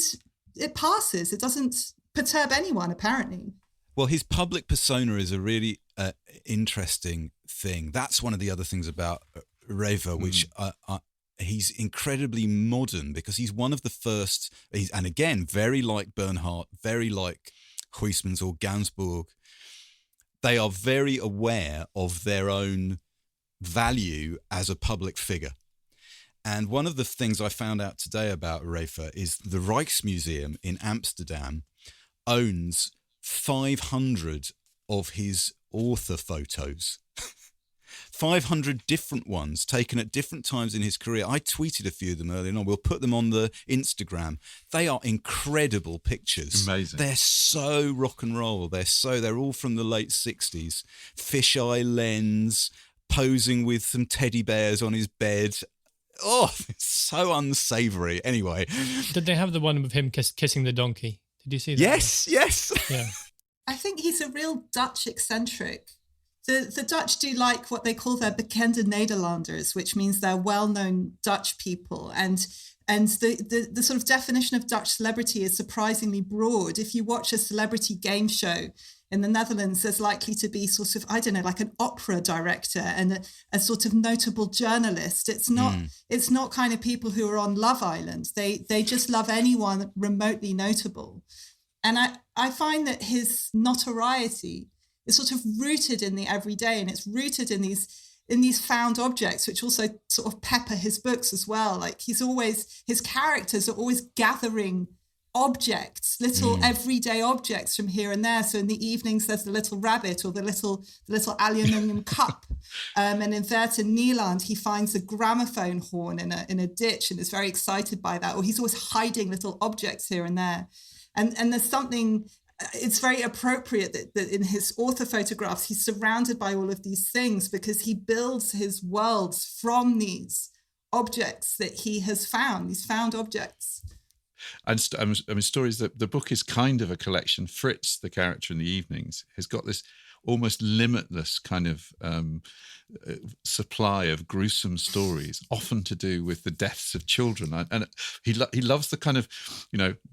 it passes. It doesn't perturb anyone, apparently. Well, his public persona is a really interesting thing. That's one of the other things about Reve, which he's incredibly modern, because he's one of the first, and again, very like Bernhardt, very like Huysmans or Gainsbourg, they are very aware of their own value as a public figure. And one of the things I found out today about Reve is the Rijksmuseum in Amsterdam owns 500 of his author photos. 500 different ones taken at different times in his career. I tweeted a few of them earlier on. We'll put them on the Instagram. They are incredible pictures. Amazing. They're so rock and roll. They're all from the late 60s. Fisheye lens, posing with some teddy bears on his bed. Oh, it's so unsavory. Anyway. Did they have the one with him kissing the donkey? Did you see that? Yes. Yeah. I think he's a real Dutch eccentric. The Dutch do like what they call their bekende Nederlanders, which means they're well-known Dutch people. And the sort of definition of Dutch celebrity is surprisingly broad. If you watch a celebrity game show in the Netherlands, there's likely to be sort of, I don't know, like an opera director and a sort of notable journalist. It's not kind of people who are on Love Island. They just love anyone remotely notable. And I find that his notoriety is sort of rooted in the everyday, and it's rooted in these found objects, which also sort of pepper his books as well. Like his characters are always gathering objects, little everyday objects from here and there. So in the evenings, there's the little rabbit or the little aluminium cup. And in Verter Nieland, he finds a gramophone horn in a ditch and is very excited by that. Or he's always hiding little objects here and there. And there's something, it's very appropriate that in his author photographs, he's surrounded by all of these things because he builds his worlds from these objects that he has found, these found objects. And stories that the book is kind of a collection. Fritz, the character in The Evenings, has got this almost limitless kind of supply of gruesome stories, often to do with the deaths of children. And he loves the kind of,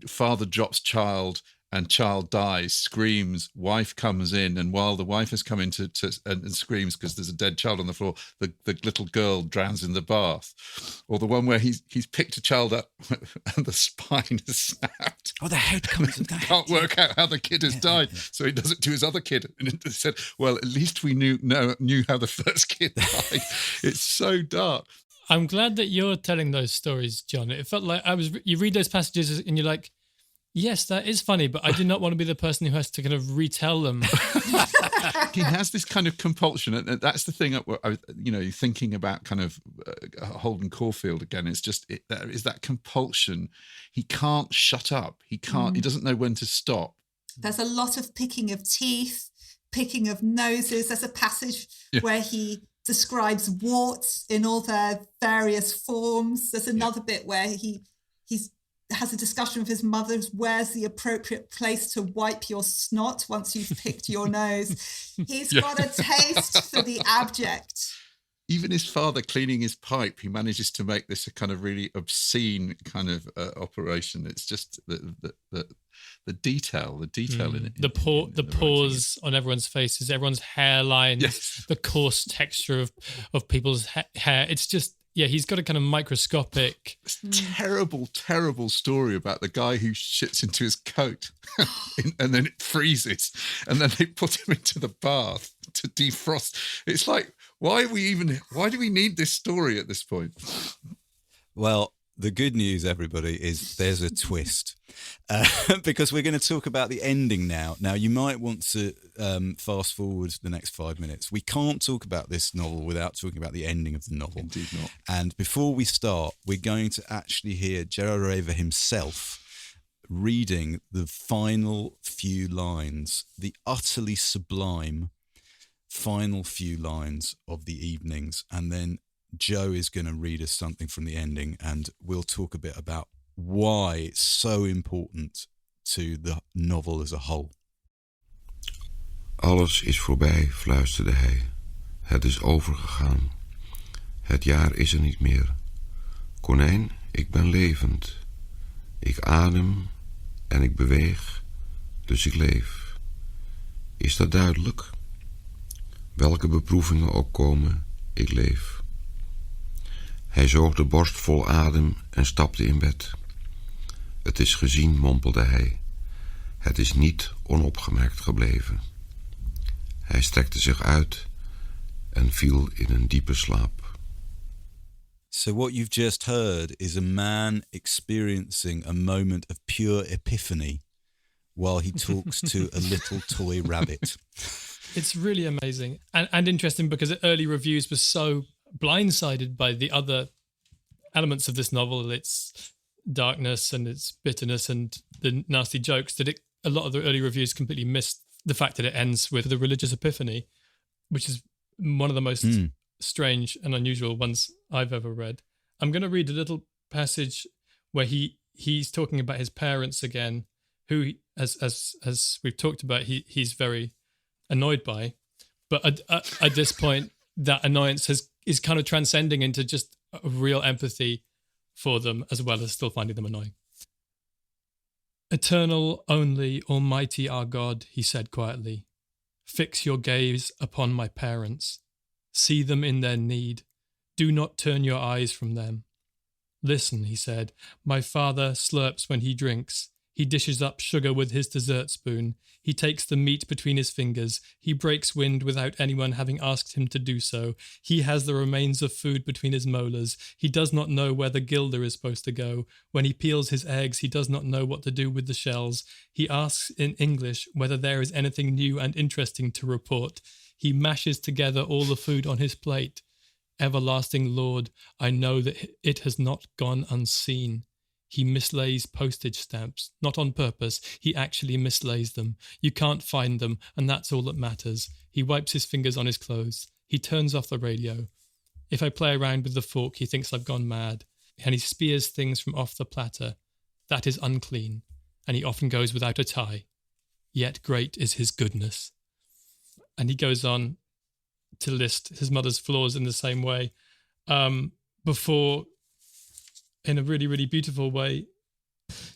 father drops child and child dies, screams, wife comes in, and while the wife has come in and screams because there's a dead child on the floor, the little girl drowns in the bath. Or the one where he's picked a child up and the spine is snapped. Oh, the head comes in. Can't work out how the kid has died, so he does it to his other kid. And it said, well, at least we knew how the first kid died. It's so dark. I'm glad that you're telling those stories, John. It felt like you read those passages and you're like, yes, that is funny, but I do not want to be the person who has to kind of retell them. He has this kind of compulsion, and that's the thing. Thinking about kind of Holden Caulfield again. It's just there is that compulsion. He can't shut up. He can't. He doesn't know when to stop. There's a lot of picking of teeth, picking of noses. There's a passage where he describes warts in all their various forms. There's another bit where he has a discussion with his mother, where's the appropriate place to wipe your snot once you've picked your nose. He's got a taste for the abject. Even his father cleaning his pipe, he manages to make this a kind of really obscene kind of operation. It's just the detail in it. The pause on everyone's faces, everyone's hairlines, the coarse texture of people's hair. It's just, he's got a kind of microscopic... Terrible story about the guy who shits into his coat and then it freezes and then they put him into the bath to defrost. It's like, why do we need this story at this point? Well, the good news, everybody, is there's a twist because we're going to talk about the ending now. Now, you might want to fast forward the next 5 minutes. We can't talk about this novel without talking about the ending of the novel. Indeed not. And before we start, we're going to actually hear Gerard Reve himself reading the final few lines, the utterly sublime final few lines of The Evenings, and then Joe is going to read us something from the ending, and we'll talk a bit about why it's so important to the novel as a whole. Alles is voorbij, fluisterde hij. Het is overgegaan. Het jaar is er niet meer. Konijn, ik ben levend. Ik adem en ik beweeg, dus ik leef. Is dat duidelijk? Welke beproevingen ook komen, ik leef. Hij zoog de borst vol adem en stapte in bed. Het is gezien, mompelde hij. Het is niet onopgemerkt gebleven. Hij strekte zich uit en viel in een diepe slaap. So what you've just heard is a man experiencing a moment of pure epiphany while he talks to a little toy rabbit. It's really amazing and interesting because the early reviews were so blindsided by the other elements of this novel, its darkness and its bitterness and the nasty jokes, that a lot of the early reviews completely missed the fact that it ends with the religious epiphany, which is one of the most strange and unusual ones I've ever read. I'm going to read a little passage where he's talking about his parents again, who, as we've talked about, he's very annoyed by, but at this point, that annoyance is kind of transcending into just a real empathy for them, as well as still finding them annoying. Eternal, only, almighty our God, he said quietly, fix your gaze upon my parents. See them in their need. Do not turn your eyes from them. Listen, he said, my father slurps when he drinks. He dishes up sugar with his dessert spoon. He takes the meat between his fingers. He breaks wind without anyone having asked him to do so. He has the remains of food between his molars. He does not know where the gilder is supposed to go. When he peels his eggs, he does not know what to do with the shells. He asks in English whether there is anything new and interesting to report. He mashes together all the food on his plate. Everlasting Lord, I know that it has not gone unseen. He mislays postage stamps, not on purpose. He actually mislays them. You can't find them, and that's all that matters. He wipes his fingers on his clothes. He turns off the radio. If I play around with the fork, he thinks I've gone mad. And he spears things from off the platter. That is unclean. And he often goes without a tie. Yet great is his goodness. And he goes on to list his mother's flaws in the same way. Before, in a really, really beautiful way,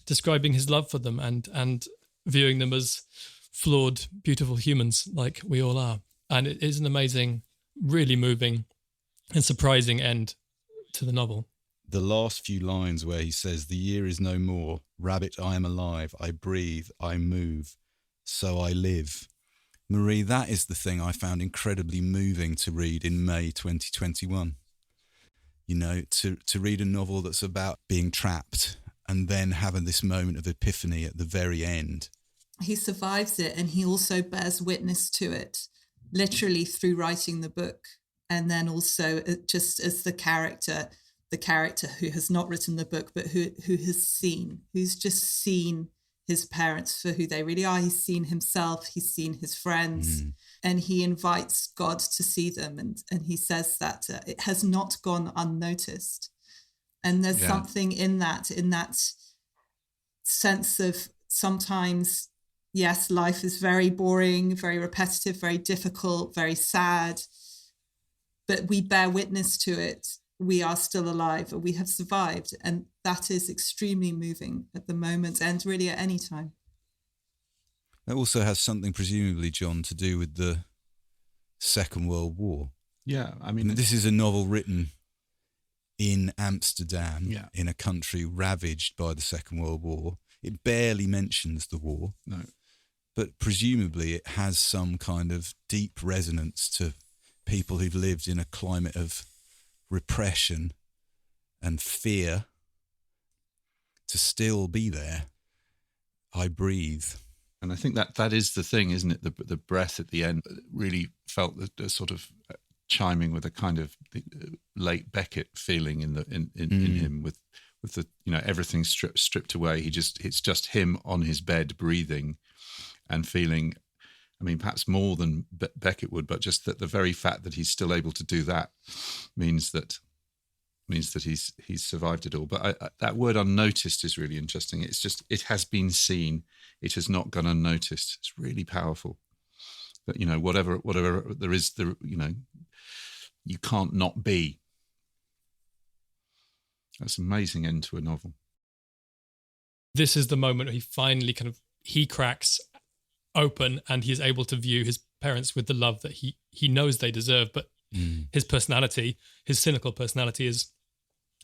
describing his love for them and viewing them as flawed, beautiful humans like we all are. And it is an amazing, really moving and surprising end to the novel. The last few lines where he says, the year is no more, rabbit, I am alive, I breathe, I move, so I live. Marie, that is the thing I found incredibly moving to read in May 2021. You know, to read a novel that's about being trapped and then having this moment of epiphany at the very end. He survives it, and he also bears witness to it, literally through writing the book. And then also just as the character who has not written the book, but who's just seen his parents for who they really are. He's seen himself, he's seen his friends, and he invites God to see them. And he says that it has not gone unnoticed. And there's something in that sense of sometimes, yes, life is very boring, very repetitive, very difficult, very sad, but we bear witness to it. We are still alive, or we have survived. And that is extremely moving at the moment, and really at any time. It also has something, presumably, John, to do with the Second World War. Yeah, I mean, this is a novel written in Amsterdam, yeah, in a country ravaged by the Second World War. It barely mentions the war. No. But presumably it has some kind of deep resonance to people who've lived in a climate of repression and fear to still be there. I breathe. And I think that is the thing, isn't it? The breath at the end really felt the sort of chiming with a kind of late Beckett feeling in him with the, you know, everything stripped away. It's just him on his bed breathing and feeling, I mean, perhaps more than Beckett would, but just that the very fact that he's still able to do that means that he's survived it all. But that word unnoticed is really interesting. It's just, it has been seen. It has not gone unnoticed. It's really powerful. That, you know, whatever there is, you know, you can't not be. That's an amazing end to a novel. This is the moment he finally he cracks open and he is able to view his parents with the love that he knows they deserve. But his personality, his cynical personality, is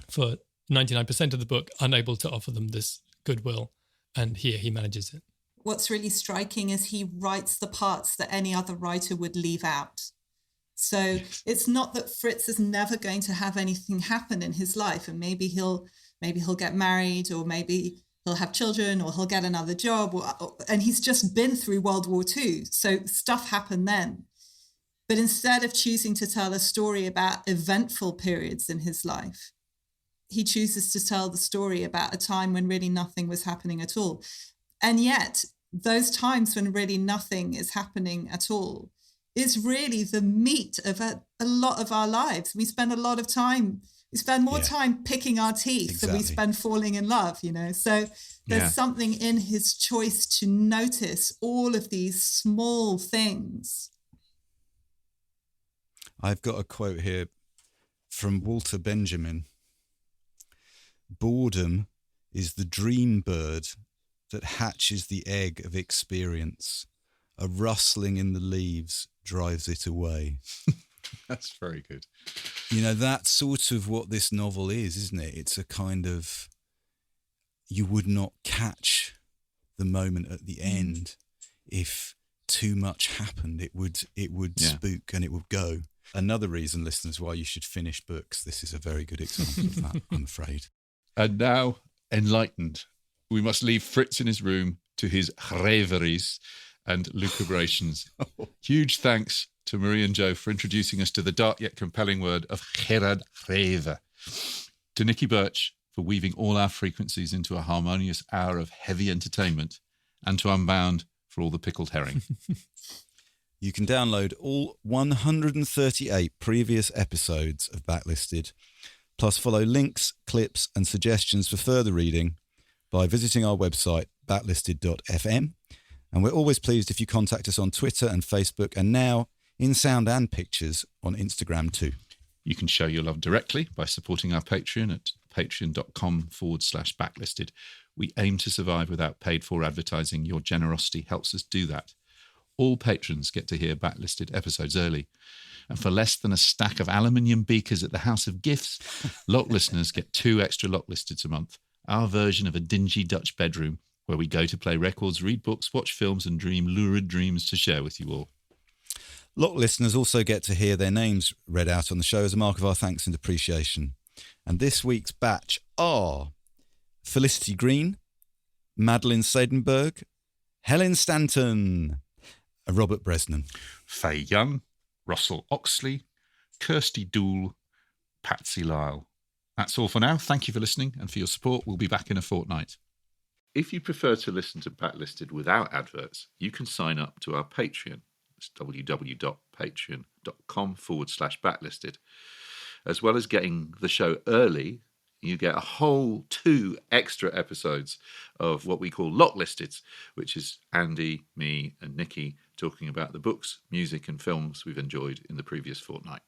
for 99% of the book unable to offer them this goodwill. And here he manages it. What's really striking is he writes the parts that any other writer would leave out. So it's not that Fritz is never going to have anything happen in his life, and maybe he'll get married, or maybe he'll have children, or he'll get another job, and he's just been through World War II, so stuff happened then. But instead of choosing to tell a story about eventful periods in his life, he chooses to tell the story about a time when really nothing was happening at all. And yet, those times when really nothing is happening at all is really the meat of a lot of our lives. We spend a lot of time, we spend more time picking our teeth than we spend falling in love, you know. So there's something in his choice to notice all of these small things. I've got a quote here from Walter Benjamin. Boredom is the dream bird that hatches the egg of experience. A rustling in the leaves drives it away. That's very good. You know, that's sort of what this novel is, isn't it? It's a kind of, you would not catch the moment at the end if too much happened. It would spook and it would go. Another reason, listeners, why you should finish books. This is a very good example of that, I'm afraid. And now, enlightened, we must leave Fritz in his room to his reveries and lucubrations. Huge thanks to Marie and Joe for introducing us to the dark yet compelling word of Gerard Reve. To Nicky Birch for weaving all our frequencies into a harmonious hour of heavy entertainment, and to Unbound for all the pickled herring. You can download all 138 previous episodes of Backlisted, plus follow links, clips and suggestions for further reading by visiting our website, backlisted.fm. And we're always pleased if you contact us on Twitter and Facebook, and now in sound and pictures on Instagram too. You can show your love directly by supporting our Patreon at patreon.com/backlisted. We aim to survive without paid-for advertising. Your generosity helps us do that. All patrons get to hear Backlisted episodes early. And for less than a stack of aluminium beakers at the House of Gifts, Lock listeners get 2 extra Lock Listeds a month, our version of a dingy Dutch bedroom where we go to play records, read books, watch films and dream lurid dreams to share with you all. Lock listeners also get to hear their names read out on the show as a mark of our thanks and appreciation. And this week's batch are Felicity Green, Madeline Seidenberg, Helen Stanton, Robert Bresnan, Faye Young, Russell Oxley, Kirsty Dool, Patsy Lyle. That's all for now. Thank you for listening and for your support. We'll be back in a fortnight. If you prefer to listen to Backlisted without adverts, you can sign up to our Patreon. It's www.patreon.com/backlisted. As well as getting the show early, you get a whole 2 extra episodes of what we call Locklisted, which is Andy, me and Nikki talking about the books, music and films we've enjoyed in the previous fortnight.